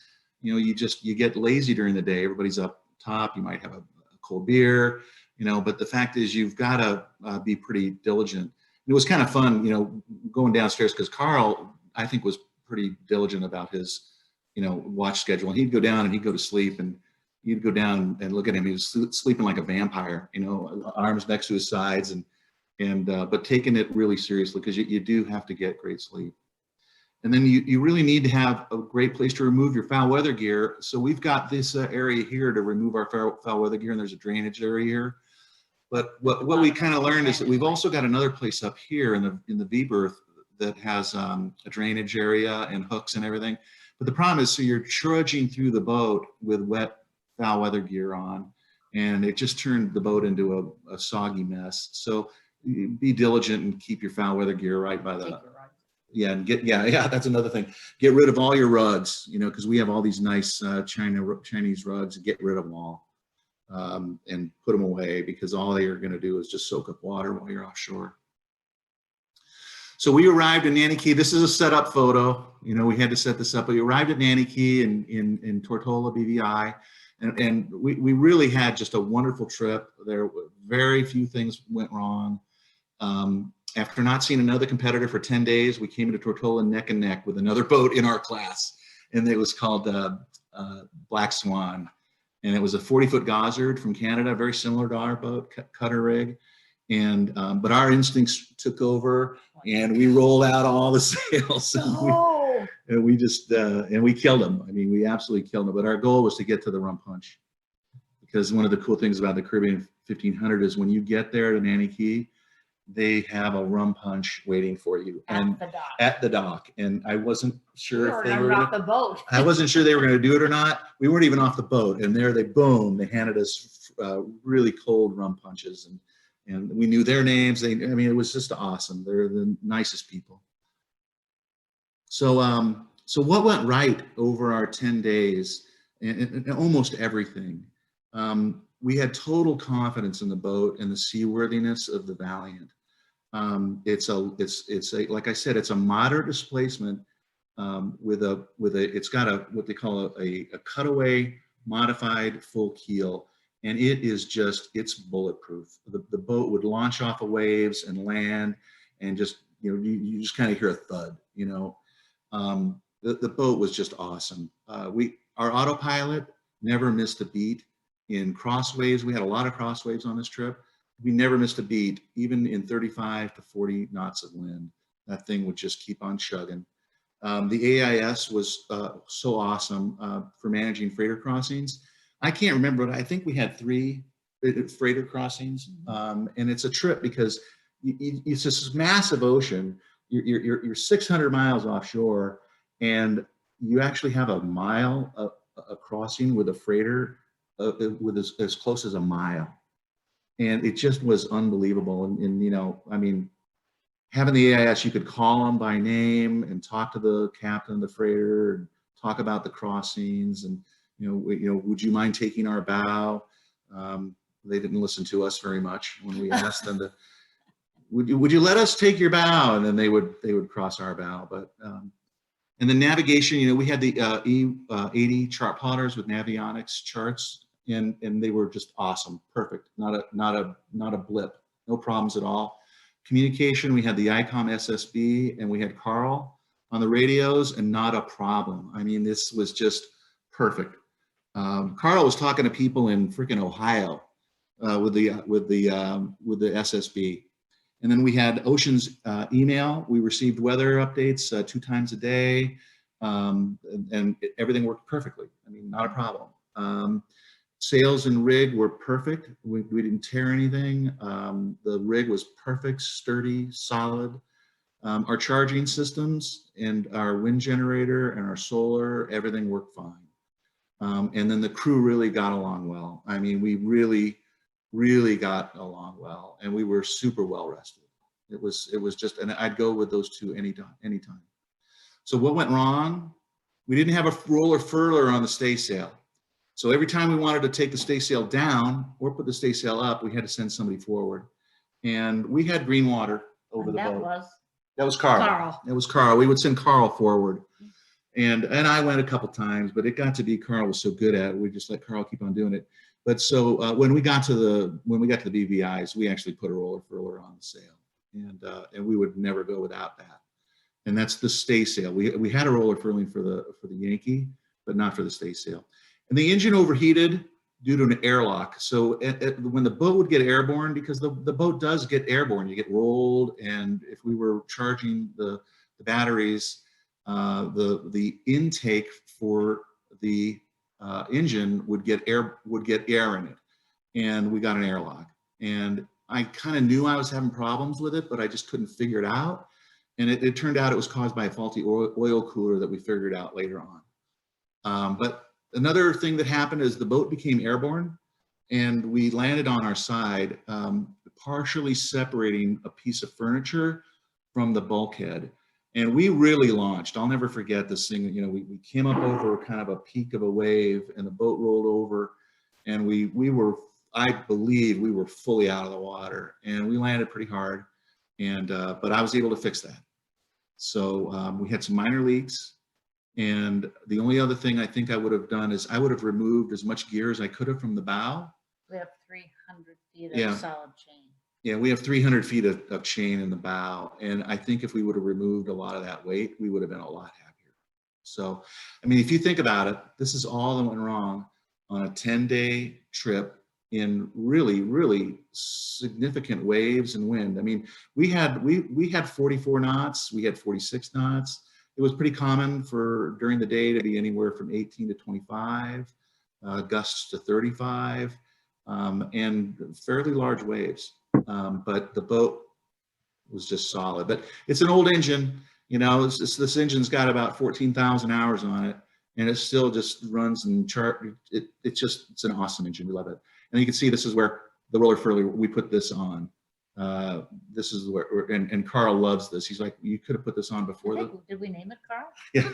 you know, you get lazy during the day. Everybody's up top. You might have a cold beer, you know, but the fact is you've got to be pretty diligent. And it was kind of fun, you know, going downstairs because Carl, I think, was pretty diligent about his, you know, watch schedule. And he'd go down and he'd go to sleep, and you'd go down and look at him. He was sleeping like a vampire, you know, arms next to his sides, but taking it really seriously because you do have to get great sleep. And then you really need to have a great place to remove your foul weather gear. So we've got this area here to remove our foul weather gear, and there's a drainage area here. But what we kind of learned is that we've also got another place up here in the V berth that has a drainage area and hooks and everything. But the problem is, so you're trudging through the boat with wet foul weather gear on, and it just turned the boat into a soggy mess. So be diligent and keep your foul weather gear right by the, yeah, and that's another thing. Get rid of all your rugs, you know, because we have all these nice Chinese rugs. Get rid of them all and put them away, because all they are going to do is just soak up water while you're offshore. So we arrived in Nanny Key. This is a setup photo. You know, we had to set this up, but we arrived at Nanny Key in Tortola, BVI. And we really had just a wonderful trip. There were very few things went wrong. After not seeing another competitor for 10 days, we came into Tortola neck and neck with another boat in our class. And it was called Black Swan. And it was a 40-foot Gozzard from Canada, very similar to our boat, cutter rig. And but our instincts took over, and we rolled out all the sails. And we just and we killed them. I mean, we absolutely killed them. But our goal was to get to the rum punch, because one of the cool things about the Caribbean 1500 is when you get there to Nanny Key, they have a rum punch waiting for you at the dock. And I wasn't sure if they were off the boat. I wasn't sure they were going to do it or not. We weren't even off the boat, and there they they handed us really cold rum punches, and we knew their names. I mean, it was just awesome. They're the nicest people. So, so what went right over our 10 days? And almost everything. We had total confidence in the boat and the seaworthiness of the Valiant. It's like I said, it's a moderate displacement it's got what they call a cutaway modified full keel. And it is it's bulletproof. The boat would launch off of waves and land, and just, you know, you just kind of hear a thud, you know. The boat was just awesome. Our autopilot never missed a beat. In crosswaves, we had a lot of crosswaves on this trip. We never missed a beat, even in 35 to 40 knots of wind. That thing would just keep on chugging. The AIS was so awesome for managing freighter crossings. I can't remember, but I think we had 3 freighter crossings, and it's a trip because it's this massive ocean. You're 600 miles offshore, and you actually have a mile a crossing with a freighter with as close as a mile, and it just was unbelievable. And you know, I mean, having the AIS, you could call them by name and talk to the captain of the freighter and talk about the crossings, and you know, would you mind taking our bow? They didn't listen to us very much when we asked them to. Would you let us take your bow? And then they would cross our bow. But and the navigation, you know, we had the E80 chart plotters with Navionics charts, and they were just awesome, perfect, not a blip, no problems at all. Communication, we had the ICOM SSB, and we had Carl on the radios, and not a problem. I mean, this was just perfect. Carl was talking to people in freaking Ohio with the SSB. And then we had Ocean's email. We received weather updates 2 times a day, and everything worked perfectly. I mean, not a problem. Sails and rig were perfect. We didn't tear anything. The rig was perfect, sturdy, solid. Our charging systems and our wind generator and our solar, everything worked fine. And then the crew really got along well. I mean, we really got along well, and we were super well rested. It was just, and I'd go with those 2 anytime. So what went wrong? We didn't have a roller furler on the staysail. So every time we wanted to take the staysail down or put the staysail up, we had to send somebody forward. And we had green water over the boat. That was Carl. It was Carl. We would send Carl forward. And I went a couple times, but it got to be Carl was so good at it, we just let Carl keep on doing it. But so when we got to the BVIs, we actually put a roller furler on the sail, and we would never go without that. And that's the staysail. We had a roller furling for the Yankee, but not for the staysail. And the engine overheated due to an airlock. So when the boat would get airborne, because the boat does get airborne, you get rolled, and if we were charging the batteries, the intake for the engine would get air in it, and we got an airlock. And I kind of knew I was having problems with it, but I just couldn't figure it out. And it turned out it was caused by a faulty oil cooler that we figured out later on. But another thing that happened is the boat became airborne, and we landed on our side, partially separating a piece of furniture from the bulkhead. And we really launched. I'll never forget this thing. You know, we came up over kind of a peak of a wave, and the boat rolled over, and we were, I believe, we were fully out of the water, and we landed pretty hard. And but I was able to fix that. So we had some minor leaks, and the only other thing I think I would have done is I would have removed as much gear as I could have from the bow. We have 300 feet of solid chain. Yeah, we have 300 feet of chain in the bow. And I think if we would have removed a lot of that weight, we would have been a lot happier. So, I mean, if you think about it, this is all that went wrong on a 10-day trip in really, really significant waves and wind. I mean, we had 44 knots, we had 46 knots. It was pretty common for during the day to be anywhere from 18 to 25, gusts to 35, and fairly large waves. But the boat was just solid. But it's an old engine, you know. This engine's got about 14,000 hours on it, and it still just runs and it's an awesome engine. We love it. And you can see this is where the roller furler, we put this on. This is where, and Carl loves this. He's like, you could have put this on before Did we name it Carl? Yeah,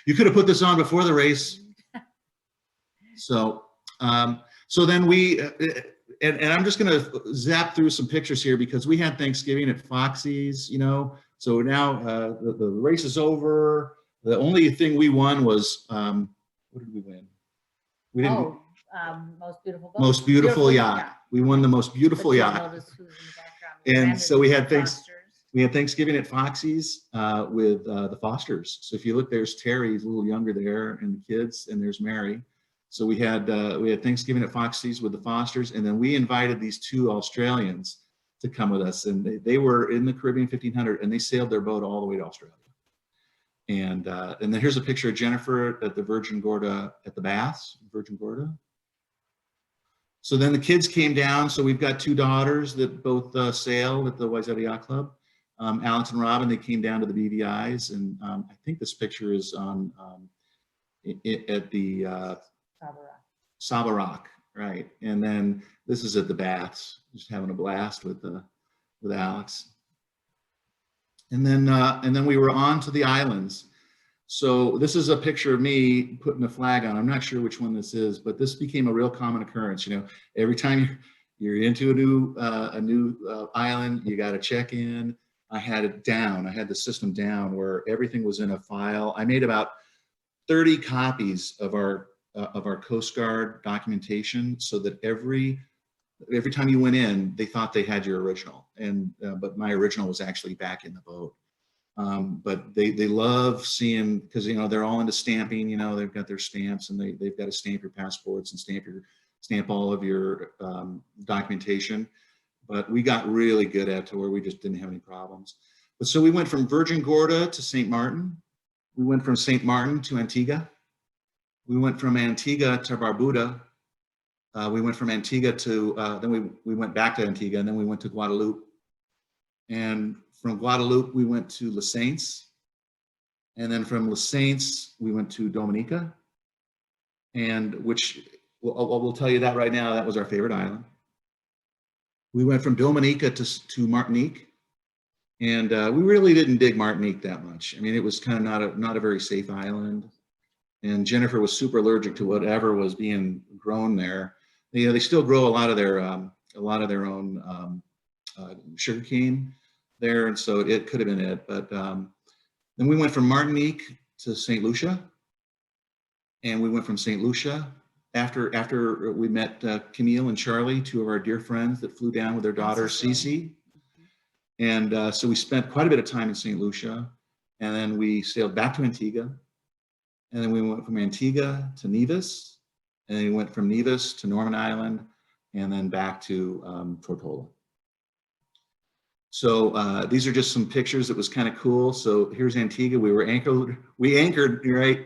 you could have put this on before the race. So, so then we, and I'm just going to zap through some pictures here because we had Thanksgiving at Foxy's, you know. So now the race is over. The only thing we won was, what did we win? We didn't. Most beautiful boat. Most beautiful yacht. We won the most beautiful yacht. And so we had Thanksgiving at Foxy's with the Fosters. So if you look, there's Terry, he's a little younger there, and the kids, and there's Mary. So we had Thanksgiving at Foxy's with the Fosters, and then we invited these 2 Australians to come with us, and they were in the Caribbean 1500, and they sailed their boat all the way to Australia. And then here's a picture of Jennifer at the Virgin Gorda at the baths, Virgin Gorda. So then the kids came down. So we've got 2 daughters that both sail at the WYC Yacht Club. Alex and Robin, they came down to the BVIs, and I think this picture is on at the Saba Rock, right? And then this is at the baths, just having a blast with Alex. And then we were on to the islands. So this is a picture of me putting a flag on. I'm not sure which one this is, but this became a real common occurrence. You know, every time you're into a new island, you got to check in. I had it down. I had the system down where everything was in a file. I made about 30 copies of our Coast Guard documentation, so that every time you went in, they thought they had your original, and but my original was actually back in the boat. But they love seeing, because you know they're all into stamping. You know, they've got their stamps, and they've got to stamp your passports and stamp all of your documentation. But we got really good at it to where we just didn't have any problems. But so we went from Virgin Gorda to St. Martin. We went from St. Martin to Antigua. We went from Antigua to Barbuda. We went from Antigua to, then we went back to Antigua, and then we went to Guadeloupe. And from Guadeloupe, we went to Les Saintes. And then from Les Saintes, we went to Dominica. And which, we'll tell you that right now, that was our favorite island. We went from Dominica to Martinique. And we really didn't dig Martinique that much. I mean, it was kind of not a very safe island. And Jennifer was super allergic to whatever was being grown there. You know, they still grow a lot of their own sugarcane there, and so it could have been it. But then we went from Martinique to St. Lucia, and we went from St. Lucia after we met Camille and Charlie, 2 of our dear friends that flew down with their daughter Cece. And so we spent quite a bit of time in St. Lucia, and then we sailed back to Antigua, and then we went from Antigua to Nevis, and then we went from Nevis to Norman Island, and then back to Tortola. So these are just some pictures that was kind of cool. So here's Antigua. We anchored right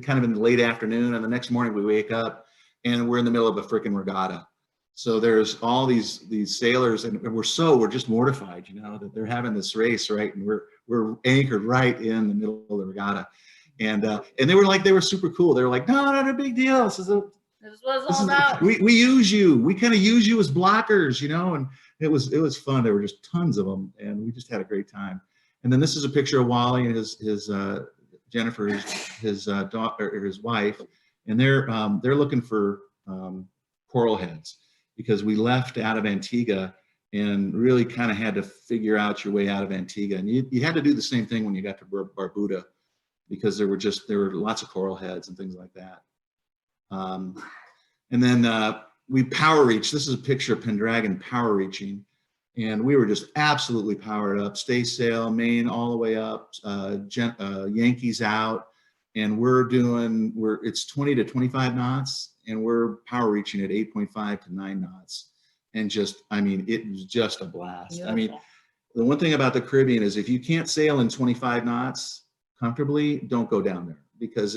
kind of in the late afternoon, and the next morning we wake up and we're in the middle of a freaking regatta. So there's all these sailors, and we're just mortified, you know, that they're having this race, right? And we're anchored right in the middle of the regatta, and they were super cool. They were like, no, not a big deal. This is what it's all about. We use you. We kind of use you as blockers, you know, and it was fun. There were just tons of them, and we just had a great time. And then this is a picture of Wally and his Jennifer, his daughter, or his wife, and they're looking for coral heads, because we left out of Antigua and really kind of had to figure out your way out of Antigua. And you had to do the same thing when you got to Barbuda, because there were lots of coral heads and things like that. And then we power reached. This is a picture of Pendragon power reaching. And we were just absolutely powered up, stay sail, main all the way up, Yankees out. And it's 20 to 25 knots. And we're power reaching at 8.5 to 9 knots. And just, I mean, it was just a blast. Beautiful. I mean, the one thing about the Caribbean is if you can't sail in 25 knots comfortably, don't go down there, because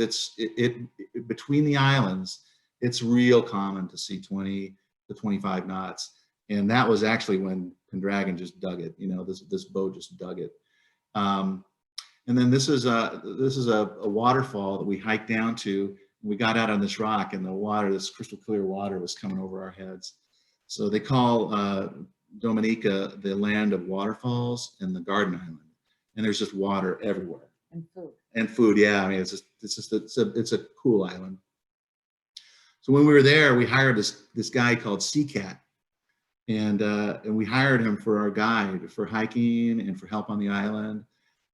between the islands, it's real common to see 20 to 25 knots. And that was actually when Pendragon just dug it. You know, this boat just dug it. And then this is a waterfall that we hiked down to. We got out on this rock, and the water, this crystal clear water, was coming over our heads. So they call Dominica the land of waterfalls and the Garden Island. And there's just water everywhere. And food. And food, yeah. I mean, it's a cool island. So when we were there, we hired this guy called Seacat, and we hired him for our guide for hiking and for help on the island.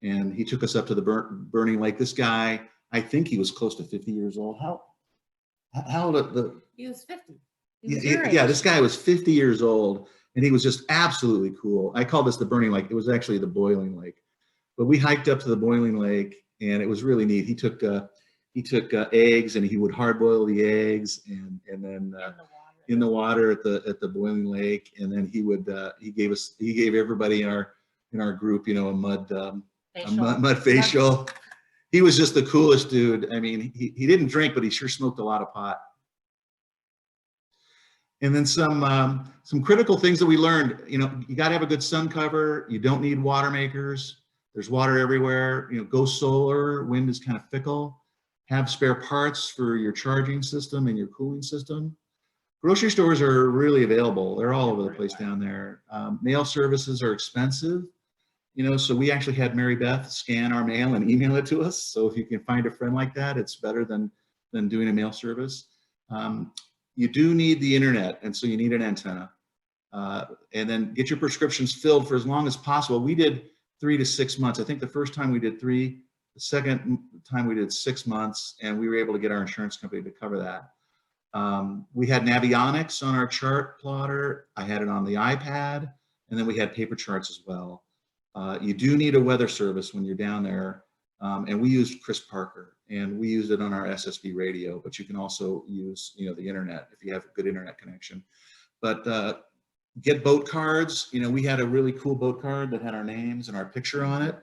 And he took us up to the Burning Lake. This guy, I think he was close to 50 years old. How old? He was 50. Yeah, this guy was 50 years old, and he was just absolutely cool. I call this the Burning Lake. It was actually the Boiling Lake. But we hiked up to the Boiling Lake, and it was really neat. He took eggs, and he would hard boil the eggs, and then in the water at the Boiling Lake, and then he gave everybody in our group, you know, a mud facial, he was just the coolest dude. I mean, he didn't drink, but he sure smoked a lot of pot. And then some critical things that we learned. You know, you got to have a good sun cover. You don't need water makers. There's water everywhere. You know, go solar. Wind is kind of fickle. Have spare parts for your charging system and your cooling system. Grocery stores are really available. They're all over the place down there. Mail services are expensive. You know, so we actually had Mary Beth scan our mail and email it to us. So if you can find a friend like that, it's better than doing a mail service. You do need the internet, and so you need an antenna. And then get your prescriptions filled for as long as possible. We did 3 to 6 months. I think the first time we did 3, the second time we did 6 months, and we were able to get our insurance company to cover that. We had Navionics on our chart plotter. I had it on the iPad, and then we had paper charts as well. You do need a weather service when you're down there, and we used Chris Parker, and we used it on our SSB radio, but you can also use, you know, the internet if you have a good internet connection. But get boat cards. You know, we had a really cool boat card that had our names and our picture on it,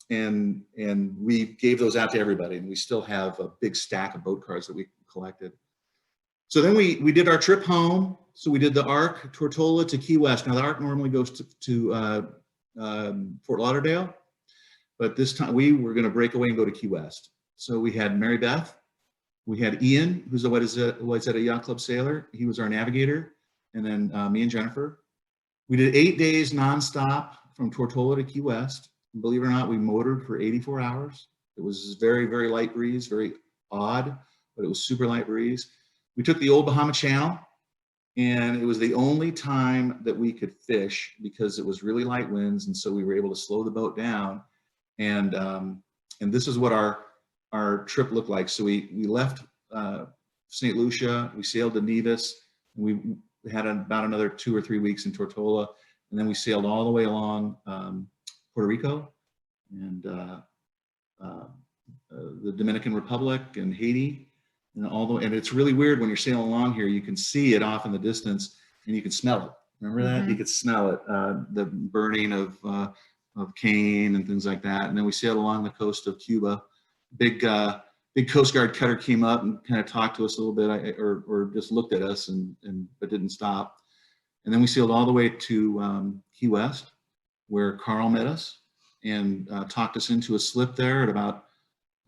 and we gave those out to everybody, and we still have a big stack of boat cards that we collected. So then we did our trip home. So we did the ARC Tortola to Key West. Now the ARC normally goes to Fort Lauderdale, but this time we were going to break away and go to Key West. So we had Mary Beth, we had Ian, who's a WYC Yacht Club sailor. He was our navigator, and then me and Jennifer. We did 8 days nonstop from Tortola to Key West. And believe it or not, we motored for 84 hours. It was very, very light breeze, very odd, but it was super light breeze. We took the Old Bahama Channel, and it was the only time that we could fish because it was really light winds, and so we were able to slow the boat down. And this is what our trip looked like. So we left St. Lucia, we sailed to Nevis, and we had about another 2 or 3 weeks in Tortola, and then we sailed all the way along Puerto Rico and the Dominican Republic and Haiti. And it's really weird when you're sailing along here, you can see it off in the distance and you can smell it. Remember that? You could smell it, the burning of cane and things like that. And then we sailed along the coast of Cuba. Big Coast Guard cutter came up and kind of talked to us a little bit, or just looked at us but didn't stop. And then we sailed all the way to Key West, where Carl met us and talked us into a slip there at about,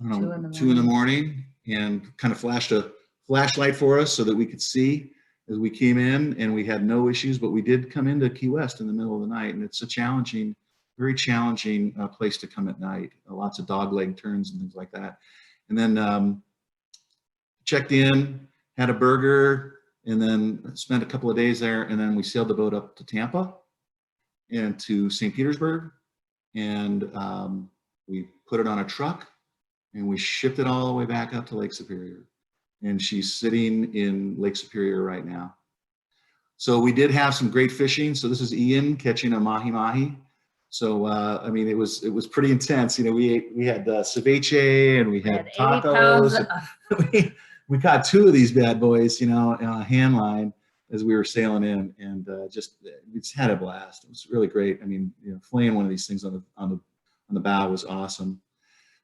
I don't know, 2 in the morning, and kind of flashed a flashlight for us so that we could see as we came in, and we had no issues. But we did come into Key West in the middle of the night, and it's a challenging, very challenging place to come at night. Lots of dogleg turns and things like that. And then checked in, had a burger, and then spent a couple of days there, and then we sailed the boat up to Tampa and to St. Petersburg, and we put it on a truck, and we shipped it all the way back up to Lake Superior. And she's sitting in Lake Superior right now. So we did have some great fishing. So this is Ian catching a mahi-mahi. So I mean, it was pretty intense. You know, we had ceviche, and we had tacos. We caught 2 of these bad boys, you know, on a hand line as we were sailing in, and we just had a blast. It was really great. I mean, you know, flaying one of these things on the bow was awesome.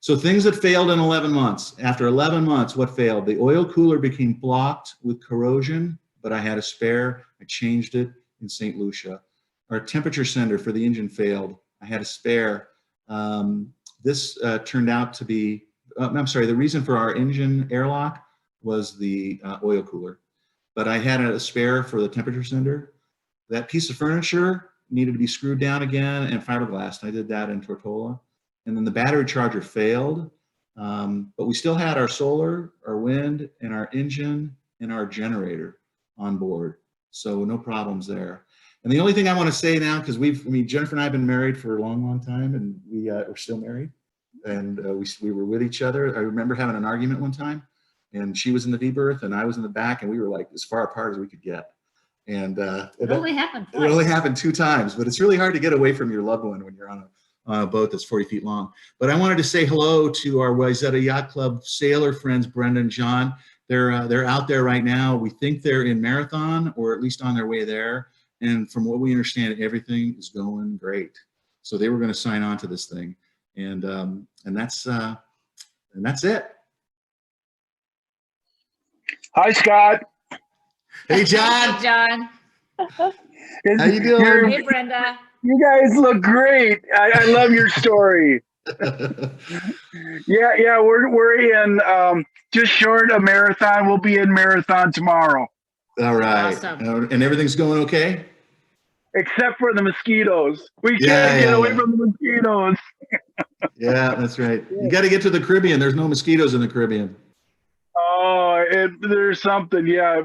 So things that failed in 11 months. After 11 months, what failed? The oil cooler became blocked with corrosion, but I had a spare. I changed it in St. Lucia. Our temperature sender for the engine failed. I had a spare. This turned out to be, I'm sorry, the reason for our engine airlock was the oil cooler, but I had a spare for the temperature sender. That piece of furniture needed to be screwed down again and fiberglassed. I did that in Tortola. And then the battery charger failed, but we still had our solar, our wind, and our engine and our generator on board. So no problems there. And the only thing I want to say now, because Jennifer and I have been married for a long, long time, and we're still married, and we were with each other. I remember having an argument one time, and she was in the V berth and I was in the back, and we were like as far apart as we could get. And it only happened twice. It only happened 2 times, but it's really hard to get away from your loved one when you're on a boat that's 40 feet long. But I wanted to say hello to our WYC Yacht Club sailor friends, Brenda and John. They're out there right now. We think they're in Marathon, or at least on their way there. And from what we understand, everything is going great. So they were going to sign on to this thing. And that's it. Hi, Scott. Hey, John. Hey, John. How you doing? Hey, Brenda. You guys look great. I love your story. Yeah, we're in just short of marathon. We'll be in marathon tomorrow. All right. Awesome. And everything's going okay? Except for the mosquitoes. We Yeah, can't get yeah, away yeah. from the mosquitoes. Yeah, that's right. You got to get to the Caribbean. There's no mosquitoes in the Caribbean. Oh, there's something. Yeah,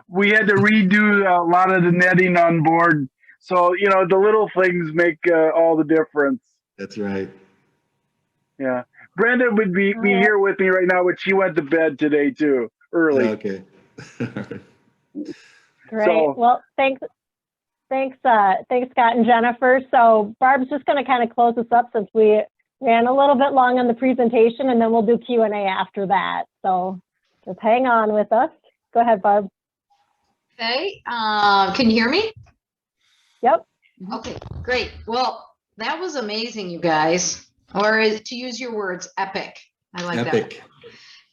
we had to redo a lot of the netting on board. So, the little things make all the difference. That's right. Yeah. Brenda would be here with me right now, but she went to bed today too, early. Okay. Great. So- Well, thanks, Scott and Jennifer. So Barb's just going to kind of close us up since we ran a little bit long on the presentation, and then we'll do Q&A after that. So just hang on with us. Go ahead, Barb. Okay, can you hear me? Yep. Okay, great. Well, that was amazing, you guys. Or to use your words, epic. I like that. Epic.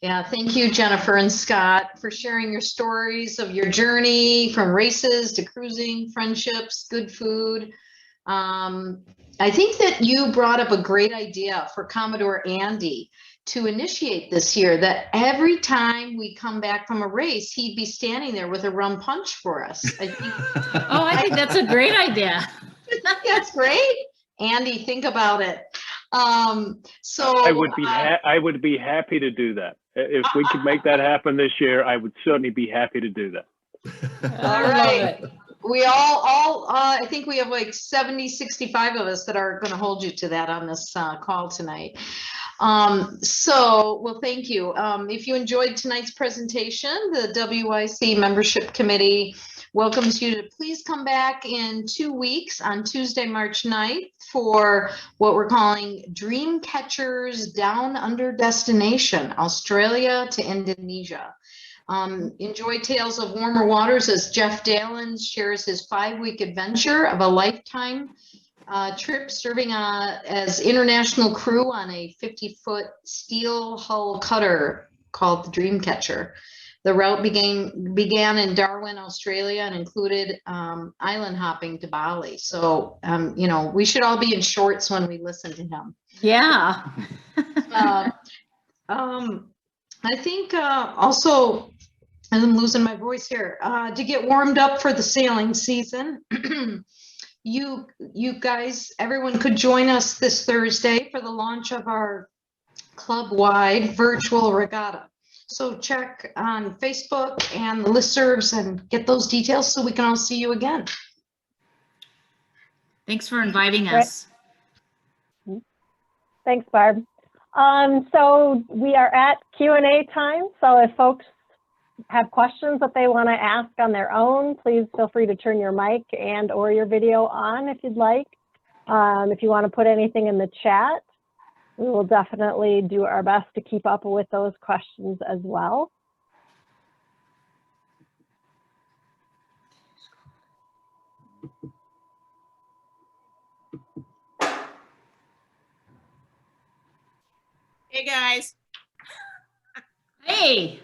Yeah, thank you, Jennifer and Scott, for sharing your stories of your journey from races to cruising, friendships, good food. I think that you brought up a great idea for Commodore Andy to initiate this year, that every time we come back from a race, he'd be standing there with a rum punch for us. I think I think that's a great idea. that's great. Andy, think about it. So I would be happy to do that. If we could make that happen this year, I would certainly be happy to do that. all right. We all I think we have like 70, 65 of us that are going to hold you to that on this call tonight. Well, thank you. If you enjoyed tonight's presentation, the WYC Membership Committee welcomes you to please come back in 2 weeks on Tuesday, March 9th for what we're calling Dream Catchers Down Under Destination, Australia to Indonesia. Enjoy tales of warmer waters as Jeff Dalen shares his 5-week adventure of a lifetime trip serving as international crew on a 50-foot steel hull cutter called the Dreamcatcher. The route began in Darwin, Australia, and included island hopping to Bali. So, we should all be in shorts when we listen to him. Yeah. I think also, and I'm losing my voice here, to get warmed up for the sailing season, you guys, everyone could join us this Thursday for the launch of our club-wide virtual regatta. So check on Facebook and the listservs and get those details so we can all see you again. Thanks for inviting us. Thanks, Barb. So we are at Q&A time. So if folks have questions that they want to ask on their own, please feel free to turn your mic and or your video on if you'd like. If you want to put anything in the chat, we will definitely do our best to keep up with those questions as well. Hey guys, Hey,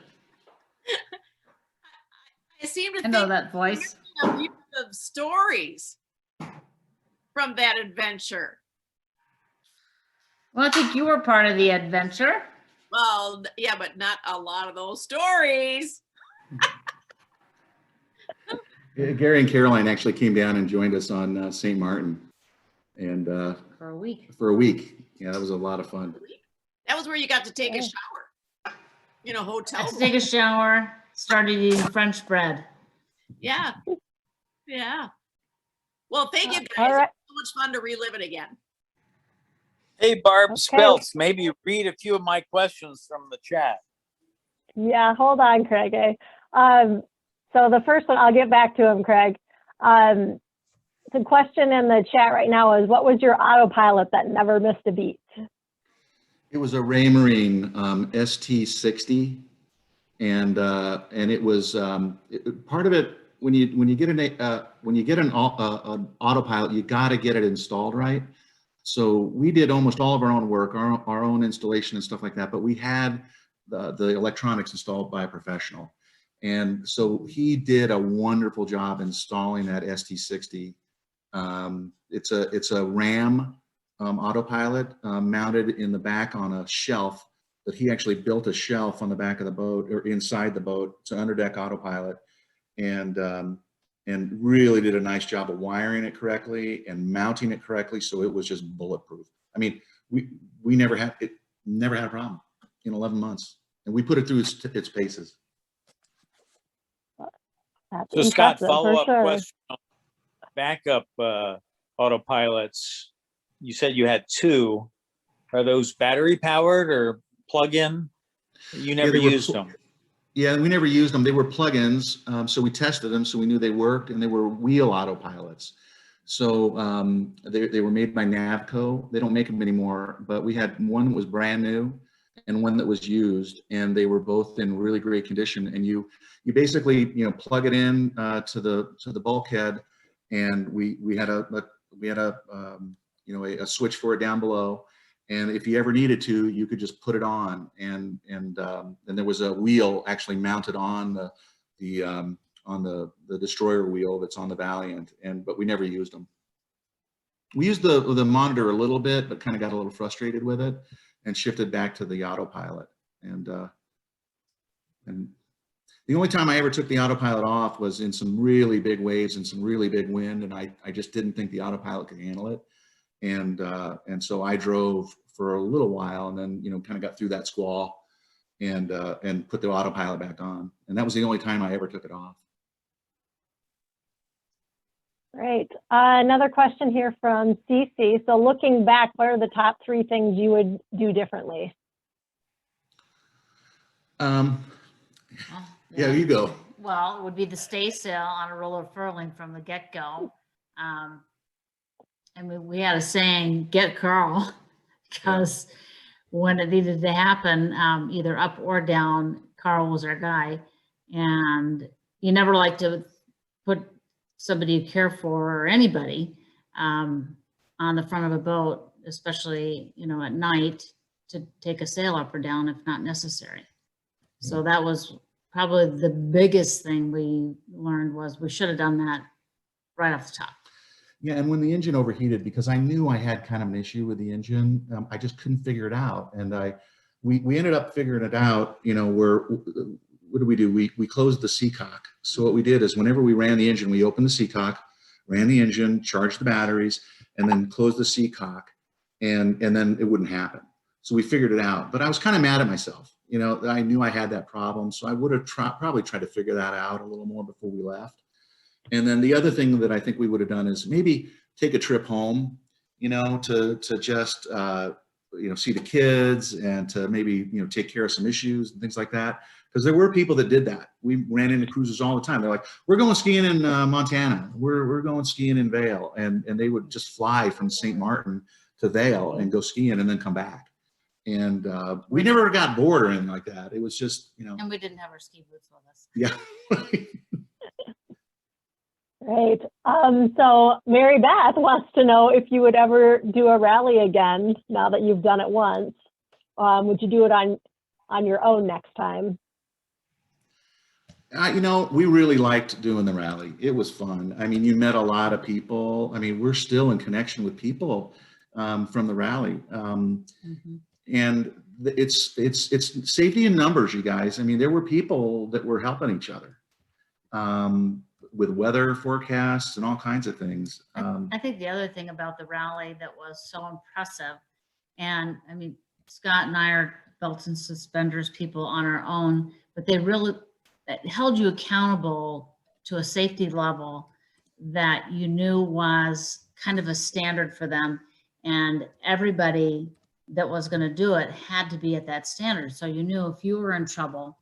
I seem to I know think that voice. a few of stories from that adventure. Well, I think you were part of the adventure. Well, yeah, but not a lot of those stories. Gary and Caroline actually came down and joined us on St. Martin, and For a week. for a week. Yeah, that was a lot of fun. That was where you got to take a shower in a hotel. Let's take a shower, started eating French bread. Yeah, yeah. Well, thank you guys. All right. It was so much fun to relive it again. Hey, Barb Okay. Speltz, maybe read a few of my questions from the chat. Yeah, hold on, Craig. So the first one, I'll get back to him, Craig. The question in the chat right now is, what was your autopilot that never missed a beat? It was a Raymarine ST60, and it was part of it. When you get an autopilot, you got to get it installed right. So we did almost all of our own work, our own installation and stuff like that, but we had the electronics installed by a professional. And so he did a wonderful job installing that ST60. It's a RAM autopilot mounted in the back on a shelf, that he actually built a shelf on the back of the boat or inside the boat. It's an underdeck autopilot, and really did a nice job of wiring it correctly and mounting it correctly, so it was just bulletproof. I mean, we never had a problem in 11 months, and we put it through its paces. That's So Scott, impressive, follow-up for sure. question on backup autopilots. You said you had 2. Are those battery powered or plug-in? You never used them. Yeah, we never used them. They were plugins, so we tested them, so we knew they worked, and they were wheel autopilots. So they were made by Navco. They don't make them anymore, but we had one that was brand new and one that was used, and they were both in really great condition. And you basically plug it in to the bulkhead, and we had a switch for it down below. And if you ever needed to, you could just put it on, and there was a wheel actually mounted on the destroyer wheel that's on the Valiant, but we never used them. We used the monitor a little bit, but kind of got a little frustrated with it and shifted back to the autopilot. And the only time I ever took the autopilot off was in some really big waves and some really big wind, and I just didn't think the autopilot could handle it. And so I drove for a little while, and then kind of got through that squall and put the autopilot back on. And that was the only time I ever took it off. Great. Another question here from Cece. So looking back, what are the top 3 things you would do differently? Yeah, you go. Well, it would be the stay sail on a roller furling from the get-go. I mean, we had a saying, get Carl, because when it needed to happen, either up or down, Carl was our guy. And you never like to put somebody you care for or anybody on the front of a boat, especially, at night, to take a sail up or down if not necessary. So that was probably the biggest thing we learned, was we should have done that right off the top. Yeah, and when the engine overheated, because I knew I had kind of an issue with the engine, I just couldn't figure it out. And we ended up figuring it out, what did we do? We closed the seacock. So what we did is whenever we ran the engine, we opened the seacock, ran the engine, charged the batteries, and then closed the seacock, and then it wouldn't happen. So we figured it out. But I was kind of mad at myself. I knew I had that problem. So I would have probably tried to figure that out a little more before we left. And then the other thing that I think we would have done is maybe take a trip home, to just, see the kids, and to maybe, take care of some issues and things like that. Because there were people that did that. We ran into cruises all the time. They're like, we're going skiing in Montana. We're going skiing in Vail. And they would just fly from St. Martin to Vail and go skiing and then come back. And we never got bored or anything like that. It was just, And we didn't have our ski boots with us. Yeah. Great. So Mary Beth wants to know if you would ever do a rally again now that you've done it once. Would you do it on your own next time? We really liked doing the rally. It was fun. I mean, you met a lot of people. I mean, we're still in connection with people from the rally. And it's safety in numbers, you guys. I mean, there were people that were helping each other with weather forecasts and all kinds of things. I think the other thing about the rally that was so impressive, and I mean, Scott and I are belts and suspenders people on our own, but they really held you accountable to a safety level that you knew was kind of a standard for them. And everybody that was going to do it had to be at that standard. So you knew if you were in trouble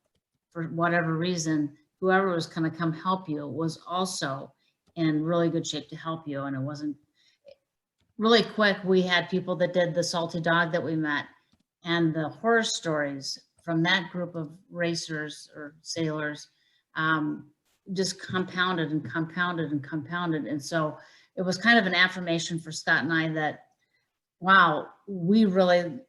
for whatever reason, whoever was going to come help you was also in really good shape to help you. And it wasn't really quick. We had people that did the salty dog that we met, and the horror stories from that group of racers or sailors just compounded and compounded and compounded. And so it was kind of an affirmation for Scott and I that wow, we really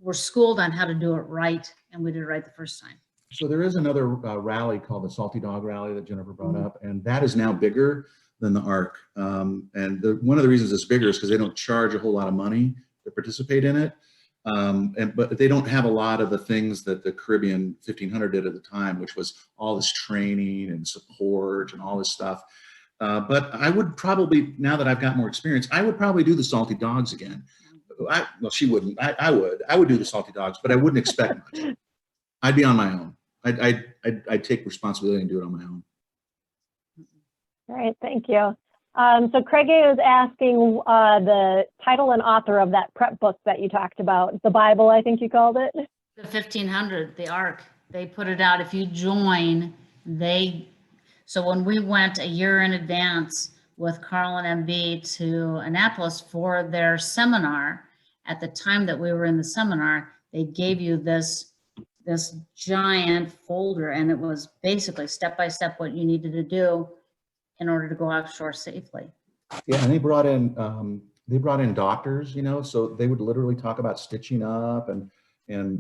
were schooled on how to do it right, and we did it right the first time. So there is another rally called the Salty Dog Rally that Jennifer brought up, and that is now bigger than the ARC. And one of the reasons it's bigger is because they don't charge a whole lot of money to participate in it. But they don't have a lot of the things that the Caribbean 1500 did at the time, which was all this training and support and all this stuff. But I would probably, now that I've got more experience, I would probably do the Salty Dogs again. Well, she wouldn't. I would do the Salty Dogs, but I wouldn't expect much. I'd be on my own. I'd take responsibility and do it on my own. All right, thank you. So Craig is asking the title and author of that prep book that you talked about, the Bible, I think you called it. The 1500, the ARC, they put it out. If you join, so when we went a year in advance with Carl and MB to Annapolis for their seminar, at the time that we were in the seminar, they gave you this giant folder, and it was basically step-by-step what you needed to do in order to go offshore safely. Yeah, and they brought in doctors, you know, so they would literally talk about stitching up and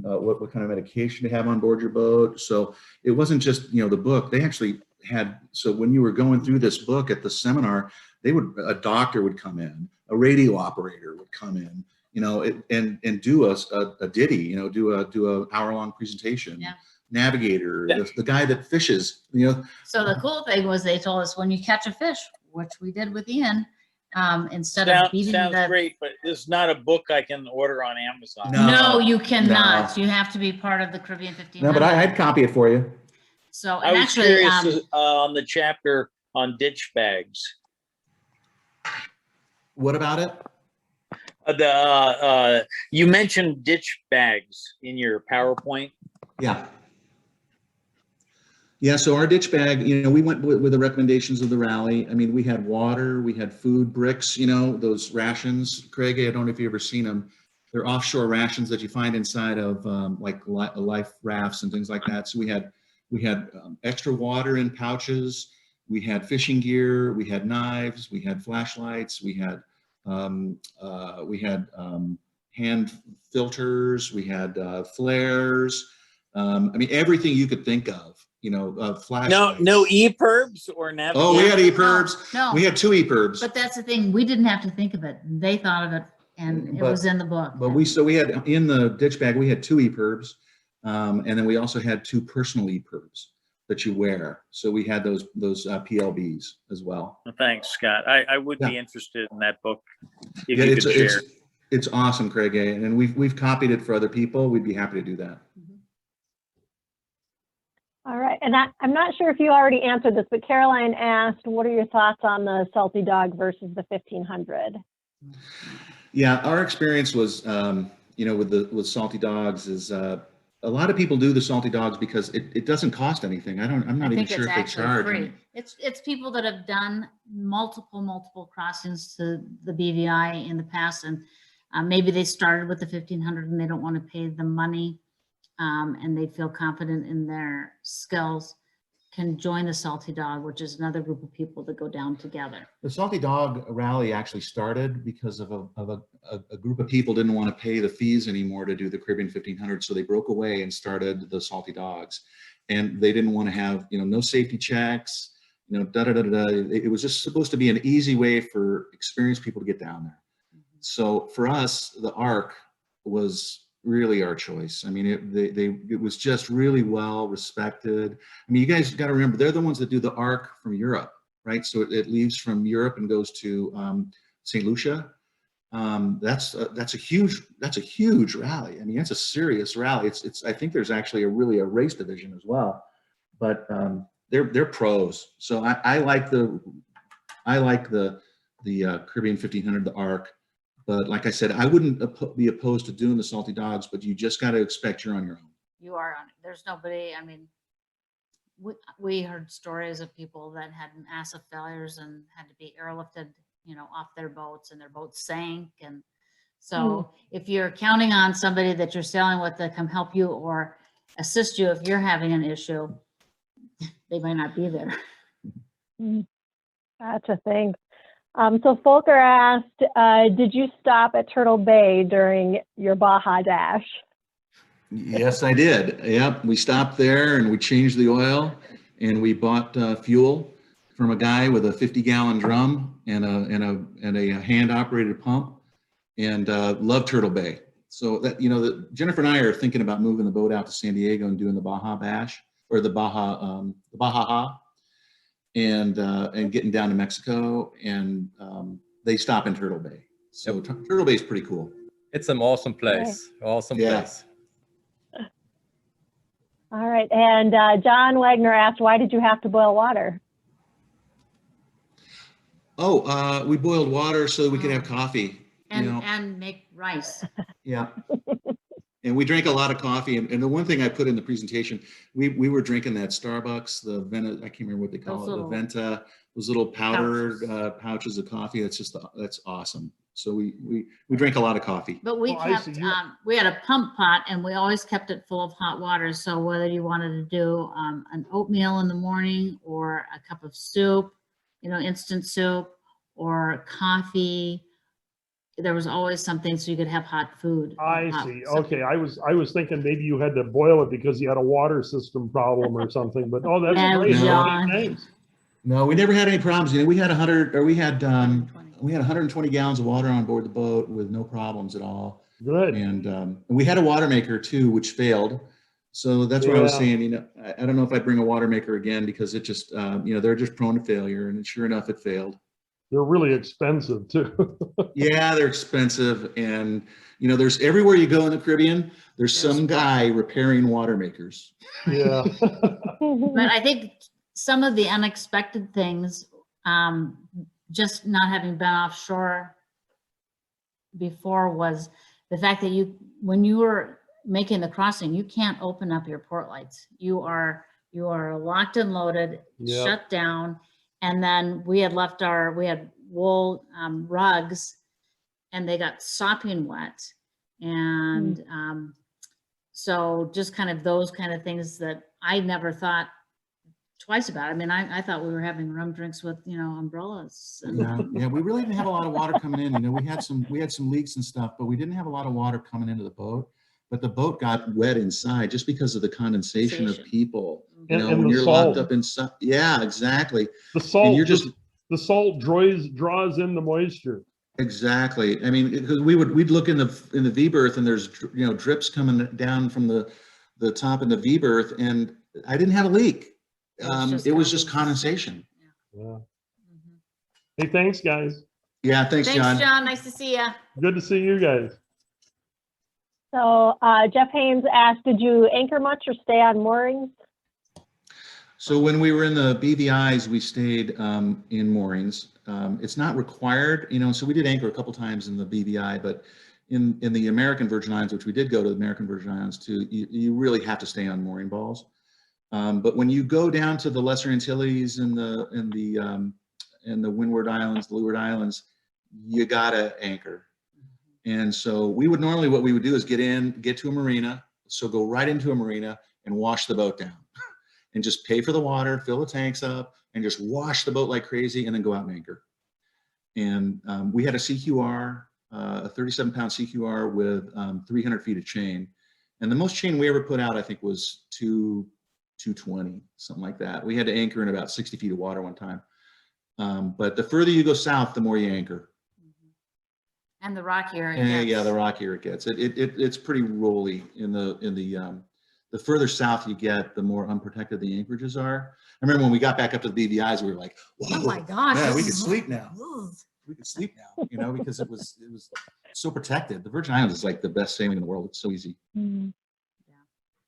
what kind of medication to have on board your boat. So it wasn't just, you know, the book. They actually had, so when you were going through this book at the seminar, a doctor would come in, a radio operator would come in, you know, and do a ditty, you know, do a hour-long presentation. Yeah. Navigator, the guy that fishes, you know. So the cool thing was they told us when you catch a fish, which we did with Ian, instead of beating sounds great, but it's not a book I can order on Amazon. No, you cannot. You have to be part of the Caribbean 1500. No, but I'd copy it for you. So I was curious on the chapter on ditch bags. What about it? You mentioned ditch bags in your PowerPoint. Yeah. Yeah, so our ditch bag, you know, we went with the recommendations of the rally. I mean, we had water, we had food, bricks, you know, those rations. Craig, I don't know if you've ever seen them. They're offshore rations that you find inside of like life rafts and things like that. So we had extra water in pouches. We had fishing gear. We had knives. We had flashlights. We had hand filters. We had flares. I mean, everything you could think of. You know, flashlights. No EPIRBs or navigation. Oh, we had EPIRBs. No. We had 2 EPIRBs. But that's the thing. We didn't have to think of it. They thought of it, and it was in the book. But we had in the ditch bag, we had 2 EPIRBs, and then we also had 2 personal EPIRBs that you wear. So we had those PLBs as well. Well, thanks, Scott. I would be interested in that book if Yeah, you could share. It's awesome, Craig, and we've copied it for other people. We'd be happy to do that. All right, and I'm not sure if you already answered this, but Caroline asked, what are your thoughts on the Salty Dog versus the 1500? Yeah, our experience was, you know, with Salty Dogs is a lot of people do the Salty Dogs because it doesn't cost anything. I'm not even sure if they charge. Free. It's people that have done multiple crossings to the BVI in the past, and maybe they started with the 1500 and they don't want to pay the money. And they feel confident in their skills, can join the Salty Dog, which is another group of people that go down together. The Salty Dog rally actually started because of a group of people didn't want to pay the fees anymore to do the Caribbean 1500, so they broke away and started the Salty Dogs, and they didn't want to have, you know, no safety checks, you know, It was just supposed to be an easy way for experienced people to get down there. So for us, the ARC was really our choice. I mean, it was just really well respected. I mean, you guys got to remember, they're the ones that do the ARC from Europe, right? So it leaves from Europe and goes to St. Lucia. That's a huge rally. I mean, that's a serious rally. I think there's actually a race division as well, but they're pros. So I like the Caribbean 1500, the ARC. But like I said, I wouldn't be opposed to doing the Salty Dogs, but you just got to expect you're on your own. You are on it. There's nobody, I mean, we heard stories of people that had massive failures and had to be airlifted, you know, off their boats, and their boats sank. And so if you're counting on somebody that you're sailing with to come help you or assist you if you're having an issue, they might not be there. Gotcha, thanks. So Volker asked, did you stop at Turtle Bay during your Baja Dash? Yes, I did. Yep, we stopped there and we changed the oil and we bought fuel from a guy with a 50-gallon drum and a hand-operated pump, and love Turtle Bay. So that, you know, Jennifer and I are thinking about moving the boat out to San Diego and doing the Baja Bash or the Baja, and getting down to Mexico, and they stop in Turtle Bay. So Turtle Bay is pretty cool. It's an awesome place. Awesome Yeah. place. All right. And John Wagner asked, why did you have to boil water? Oh, we boiled water so that we could have coffee. And, you know? and make rice. Yeah. And we drank a lot of coffee. And the one thing I put in the presentation, we were drinking that Starbucks, the Venta, I can't remember what they call Those it, little the Venta, those little powdered pouches. pouches of coffee. That's awesome. So we drank a lot of coffee. But we Well, I kept, see you- we had a pump pot and we always kept it full of hot water. So whether you wanted to do an oatmeal in the morning or a cup of soup, you know, instant soup or coffee, there was always something so you could have hot food. I hot see. something. Okay, I was thinking maybe you had to boil it because you had a water system problem or something. But oh, that's No, great. John. Thanks. No, we never had any problems. You know, we had 120 gallons of water on board the boat with no problems at all. Good. And we had a water maker too, which failed. So that's what I was Yeah. saying, you know, I don't know if I'd bring a water maker again because it just, you know, they're just prone to failure, and sure enough, it failed. They're really expensive too. Yeah, they're expensive. And, you know, there's everywhere you go in the Caribbean, there's some guy repairing water makers. Yeah. But I think some of the unexpected things, just not having been offshore before, was the fact that when you were making the crossing, you can't open up your port lights. You are locked and loaded, Yep. shut down. And then we had wool rugs, and they got sopping wet. And so just kind of those kind of things that I never thought twice about. I mean, I thought we were having rum drinks with, you know, umbrellas. And, Yeah, we really didn't have a lot of water coming in. You know, we had some leaks and stuff, but we didn't have a lot of water coming into the boat. But the boat got wet inside just because of the condensation of people. You know, And when the you're salt. locked up inside. Yeah, exactly. The salt. And you're just the salt draws in the moisture. exactly. I mean, because we'd look in the V berth, and there's, you know, drips coming down from the top in the V berth, and I didn't have a leak. It was just condensation. Yeah. Mhm. Hey, thanks, guys. Yeah, thanks, John. Thanks, John. Nice to see you. Good to see you guys. So Jeff Haynes asked, did you anchor much or stay on moorings? So when we were in the BVIs, we stayed in moorings. It's not required, you know, so we did anchor a couple times in the BVI, but in the American Virgin Islands, which we did go to the American Virgin Islands too, you really have to stay on mooring balls. But when you go down to the Lesser Antilles and the Windward Islands, the Leeward Islands, you gotta anchor. And so what we would do is get to a marina. So go right into a marina and wash the boat down and just pay for the water, fill the tanks up, and just wash the boat like crazy, and then go out and anchor. And we had a CQR, a 37-pound CQR with 300 feet of chain. And the most chain we ever put out, I think, was 220, something like that. We had to anchor in about 60 feet of water one time. But the further you go south, the more you anchor. And the rockier. Yeah, the rockier it gets. It's pretty rolly in the further south you get, the more unprotected the anchorages are. I remember when we got back up to the BVIs, we were like, "Whoa, Oh my gosh. yeah, we this could is- sleep now. Ugh. We could sleep now," you know, because it was so protected. The Virgin Islands is like the best sailing in the world. It's so easy.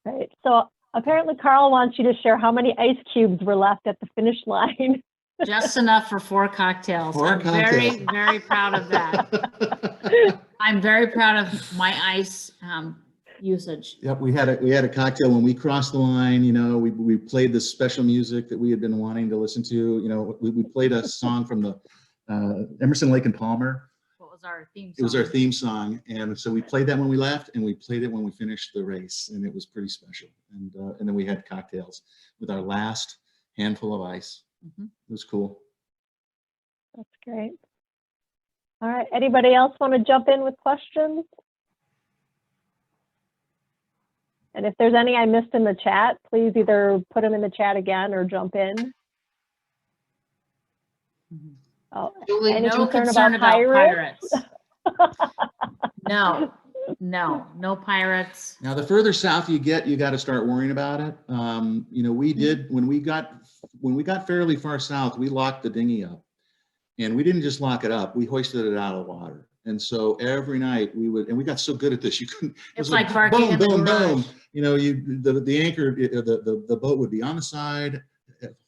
Right. So apparently Carl wants you to share how many ice cubes were left at the finish line. Just enough for 4 cocktails. Four I'm very, cocktails. very proud of that. I'm very proud of my ice usage. Yep, we had a cocktail when we crossed the line. You know, we played this special music that we had been wanting to listen to. You know, we played a song from the Emerson, Lake and Palmer. What was our theme song? It was our theme song, and so we played that when we left, and we played it when we finished the race, and it was pretty special. And then we had cocktails with our last handful of ice. Mhm. It was cool. That's great. All right, anybody else want to jump in with questions? And if there's any I missed in the chat, please either put them in the chat again or jump in. Oh, Julie, any No concern about pirates? No, no pirates. Now, the further south you get, you got to start worrying about it. You know, we did when we got fairly far south, we locked the dinghy up, and we didn't just lock it up; we hoisted it out of the water. And so every night we would, and we got so good at this, you couldn't. It was like barking boom, in the boom, garage. boom. You know, the anchor, the boat would be on the side,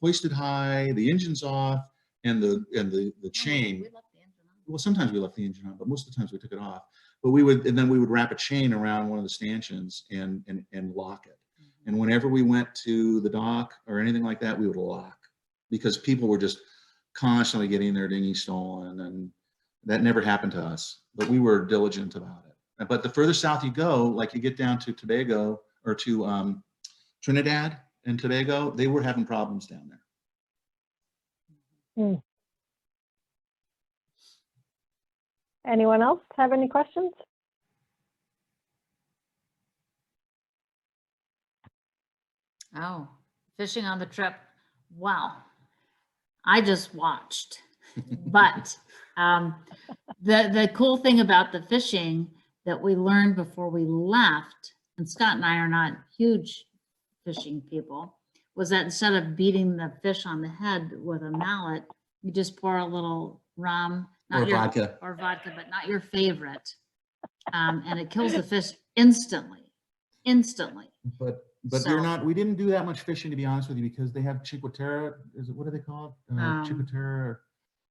hoisted high, the engine's off, and the chain. We left the engine on. Well, sometimes we left the engine on, but most of the times we took it off. But we would, and then we would wrap a chain around one of the stanchions and lock it. And whenever we went to the dock or anything like that, we would lock, because people were just constantly getting their dinghy stolen, and that never happened to us. But we were diligent about it. But the further south you go, like you get down to Tobago or to Trinidad and Tobago, they were having problems down there. Anyone else have any questions? Oh, fishing on the trip. Wow. I just watched. But the cool thing about the fishing that we learned before we left, and Scott and I are not huge fishing people, was that instead of beating the fish on the head with a mallet, you just pour a little rum, Or vodka. or vodka, but not your favorite. And it kills the fish instantly. But So- you're not, we didn't do that much fishing, to be honest with you, because they have chiquitera. What do they call it? Chiquitera.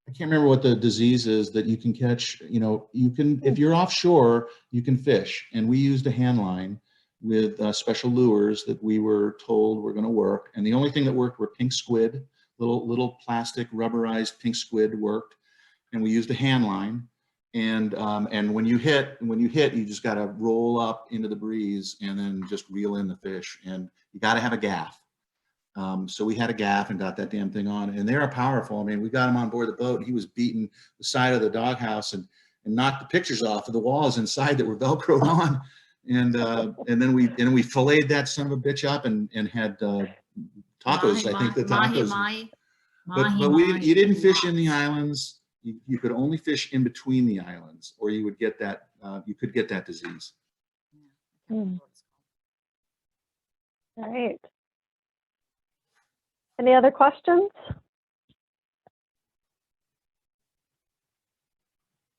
I can't remember what the disease is that you can catch. You know, you can, if you're offshore, you can fish. And we used a hand line with special lures that we were told were going to work. And the only thing that worked were pink squid, little plastic rubberized pink squid worked. And we used a hand line. And when you hit, you just got to roll up into the breeze and then just reel in the fish. And you got to have a gaff. So we had a gaff and got that damn thing on. And they are powerful. I mean, we got him on board the boat, and he was beating the side of the doghouse and knocked the pictures off of the walls inside that were Velcroed on. And then we filleted that son of a bitch up and had tacos. I think the tacos. But you didn't fish in the islands. You could only fish in between the islands, or you would get that, you could get that disease. All right. Any other questions?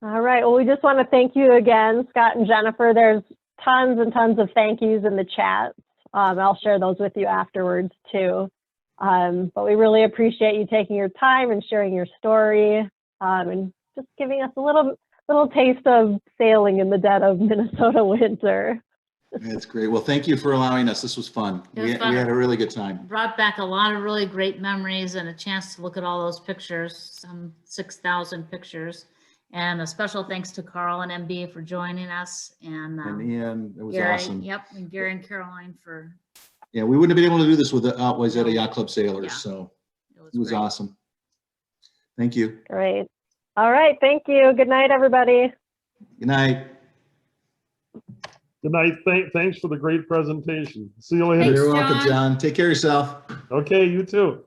All right, well, we just want to thank you again, Scott and Jennifer. There's tons and tons of thank yous in the chat. I'll share those with you afterwards too. But we really appreciate you taking your time and sharing your story. And just giving us a little taste of sailing in the dead of Minnesota winter. That's great. Well, thank you for allowing us. This was fun. It was We fun. had a really good time. Brought back a lot of really great memories and a chance to look at all those pictures, some 6,000 pictures. And a special thanks to Carl and MB for joining us. And Ian, it was Gary, awesome. Yep, and Gary and Caroline for. Yeah, we wouldn't have been able to do this without WYC Yacht Club sailors. Yeah. So It it was great. awesome. Thank you. Great. All right, thank you. Good night, everybody. Good night. Good night. Thanks for the great presentation. See you later. Thanks, You're welcome, John. John. Take care of yourself. Okay, you too.